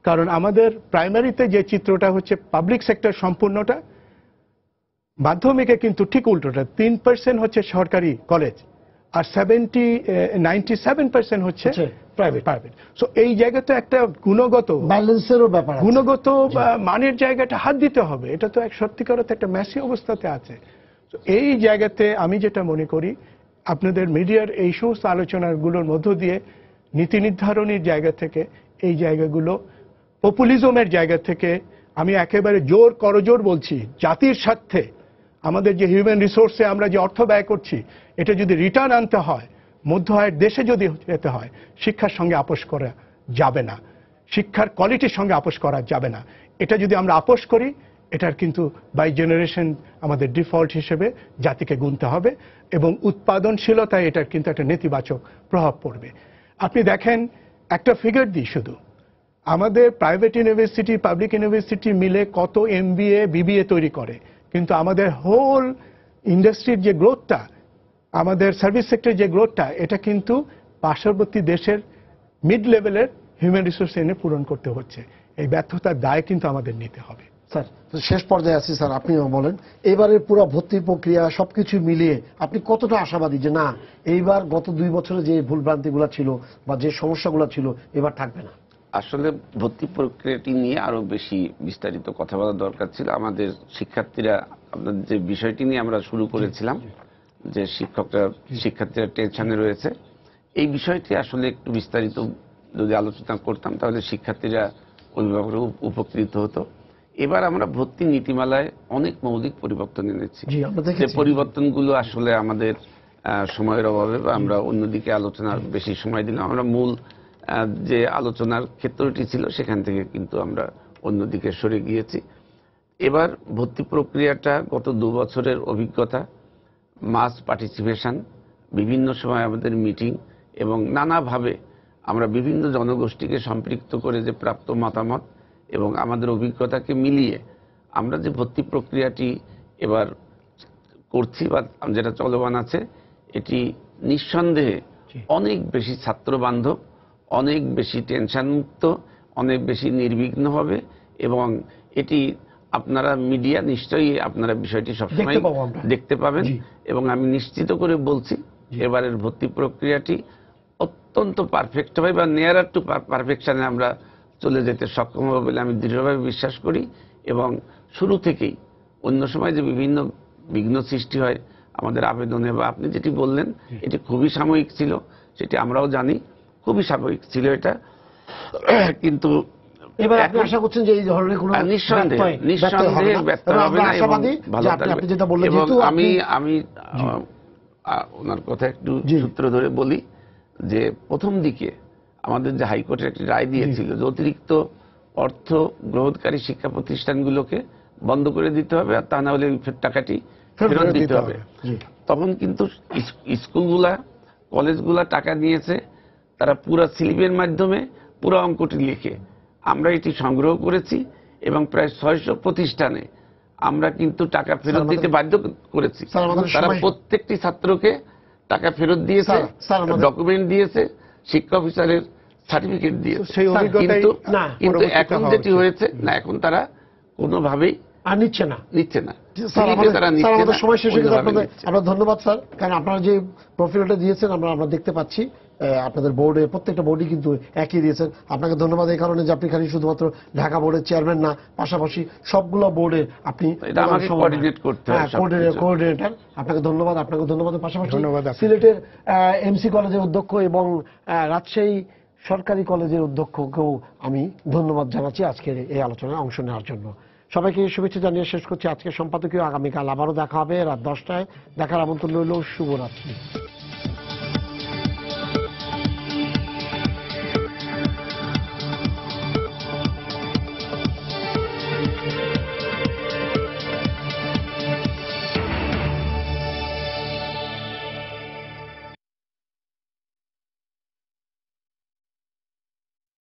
কারণ আমাদের প্রাইমারিতে যে চিত্রটা হচ্ছে পাবলিক সেক্টর সম্পূর্ণটা, মাধ্যমিকে কিন্তু ঠিক উল্টোটা। 3% হচ্ছে সরকারি কলেজ, আর 97% হচ্ছে প্রাইভেট। সো এই জায়গাতে একটা গুণগত ব্যালেন্সেরও ব্যাপার, গুণগত মানের জায়গাটা হাত দিতে হবে। এটা তো এক সত্যিকার একটা ম্যাসি অবস্থাতে আছে। তো এই জায়গাতে আমি যেটা মনে করি, আপনাদের মিডিয়ার এই সমস্ত আলোচনাগুলোর মধ্য দিয়ে নীতি নির্ধারণের জায়গা থেকে, এই জায়গাগুলো পপুলিজমের জায়গা থেকে, আমি একেবারে জোর করজোর বলছি, জাতির স্বার্থে আমাদের যে হিউম্যান রিসোর্সে আমরা যে অর্থ ব্যয় করছি, এটা যদি রিটার্ন আনতে হয়, মধ্য আয়ের দেশে যদি যেতে হয়, শিক্ষার সঙ্গে আপোষ করা যাবে না, শিক্ষার কোয়ালিটির সঙ্গে আপোষ করা যাবে না। এটা যদি আমরা আপোষ করি, এটার কিন্তু বাই জেনারেশন আমাদের ডিফল্ট হিসেবে জাতিকে গুনতে হবে, এবং উৎপাদনশীলতায় এটার কিন্তু একটা নেতিবাচক প্রভাব পড়বে। আপনি দেখেন, একটা ফিগার দিই শুধু, আমাদের প্রাইভেট ইউনিভার্সিটি, পাবলিক ইউনিভার্সিটি মিলে কত MBA BBA তৈরি করে, কিন্তু আমাদের হোল ইন্ডাস্ট্রির যে গ্রোথটা, আমাদের সার্ভিস সেক্টরের যে গ্রোথটা, এটা কিন্তু পার্শ্ববর্তী দেশের মিড লেভেলের হিউম্যান রিসোর্স এনে পূরণ করতে হচ্ছে। এই ব্যর্থতার দায় কিন্তু আমাদের নিতে হবে। স্যার, শেষ পর্যায়ে আছি স্যার, আপনিও বলেন এবারের পুরো ভর্তি প্রক্রিয়া সবকিছু মিলিয়ে আপনি কতটা আশাবাদী যে না, এইবার গত 2 বছরে যে ভুলভ্রান্তিগুলো ছিল বা যে সমস্যাগুলো ছিল এবার থাকবে না? আসলে ভর্তি প্রক্রিয়াটি নিয়ে আরো বেশি বিস্তারিত কথা বলার দরকার ছিল। আমাদের শিক্ষার্থীরা, আপনাদের যে বিষয়টি নিয়ে আমরা শুরু করেছিলাম যে শিক্ষার্থীরা টেনশনে রয়েছে, এই বিষয়টি আসলে একটু বিস্তারিত যদি আলোচনা করতাম, তাহলে শিক্ষার্থীরা অভিভাবকরা উপকৃত হতো। এবার আমরা ভর্তি নীতিমালায় অনেক মৌলিক পরিবর্তন এনেছি। জি, আমরা যে দেখেছি। পরিবর্তনগুলো আসলে আমাদের সময়ের অভাবে বা আমরা অন্যদিকে আলোচনার বেশি সময় দিলাম, আমরা মূল যে আলোচনার ক্ষেত্রটি ছিল সেখান থেকে কিন্তু আমরা অন্যদিকে সরে গিয়েছি। এবার ভর্তি প্রক্রিয়াটা গত 2 বছরের অভিজ্ঞতা, মাস পার্টিসিপেশন, বিভিন্ন সময় আমাদের মিটিং এবং নানাভাবে আমরা বিভিন্ন জনগোষ্ঠীকে সম্পৃক্ত করে যে প্রাপ্ত মতামত এবং আমাদের অভিজ্ঞতাকে মিলিয়ে আমরা যে ভর্তি প্রক্রিয়াটি এবার করছি বা যেটা চলমান আছে, এটি নিঃসন্দেহে অনেক বেশি ছাত্র বান্ধব, অনেক বেশি টেনশন মুক্ত, অনেক বেশি নির্বিঘ্ন হবে এবং এটি আপনারা মিডিয়া নিশ্চয়ই আপনারা বিষয়টি সবসময় দেখতে পাবেন এবং আমি নিশ্চিত করে বলছি এবারের ভর্তি প্রক্রিয়াটি অত্যন্ত পারফেক্ট হবে বা নিয়ারার টু পারফেকশনে আমরা চলে যেতে সক্ষম হবে বলে আমি দৃঢ়ভাবে বিশ্বাস করি। এবং শুরু থেকেই অন্য সময় যে বিভিন্ন বিঘ্ন সৃষ্টি হয় আমাদের আবেদনে বা আপনি যেটি বললেন এটি খুবই সাময়িক ছিল, সেটি আমরাও জানি, খুবই সাময়িক ছিল এটা, কিন্তু এবার আপনি আশা করছেন যে এই ধরনের কোনো নিঃসন্দেহে ব্যর্থ হবে না এবং ভালো থাকবে। এবং আমি ওনার কথা একটু সূত্র ধরে বলি যে প্রথম দিকে আমাদের যে হাইকোর্টের একটি রায় দিয়েছিল যে অতিরিক্ত অর্থ গ্রহণকারী শিক্ষা প্রতিষ্ঠানগুলোকে বন্ধ করে দিতে হবে আর তা না হলে টাকাটি ফেরত দিতে হবে, তখন কিন্তু স্কুলগুলা কলেজগুলা টাকা নিয়েছে, তারা পুরো স্লিপের মাধ্যমে পুরো অঙ্কটি লিখে আমরা এটি সংগ্রহ করেছি এবং প্রায় 600 প্রতিষ্ঠানে আমরা কিন্তু টাকা ফেরত দিতে বাধ্য করেছি। তারা প্রত্যেকটি ছাত্রকে টাকা ফেরত দিয়েছে, ডকুমেন্ট দিয়েছে, শিক্ষা অফিসারের সার্টিফিকেট দিয়েছে। কিন্তু এখন যেটি হয়েছে না, এখন তারা কোনোভাবেই আর নিচ্ছে না। সময় শেষ হয়ে গেছে। আপনার ধন্যবাদ স্যার, কারণ আপনারা যে প্রোফাইলটা দিয়েছেন আমরা দেখতে পাচ্ছি আপনাদের বোর্ডে প্রত্যেকটা বোর্ডই কিন্তু একই দিয়েছেন। আপনাকে ধন্যবাদ এই কারণে যে আপনি খালি শুধুমাত্র ঢাকা বোর্ডের চেয়ারম্যান না, পাশাপাশি সবগুলো বোর্ডে আপনি কোঅর্ডিনেটর। আপনাকে ধন্যবাদ। আপনাকে ধন্যবাদের পাশাপাশি সিলেটের এমসি কলেজের অধ্যক্ষ এবং রাজশাহী সরকারি কলেজের অধ্যক্ষকেও আমি ধন্যবাদ জানাচ্ছি আজকের এই আলোচনায় অংশ নেওয়ার জন্য। সবাইকে শুভেচ্ছা জানিয়ে শেষ করছি আজকের সম্পাদকীয়। আগামীকাল আবারও দেখা হবে রাত 10টায়। দেখার আমন্ত্রণ রইল। শুভরাত্রি।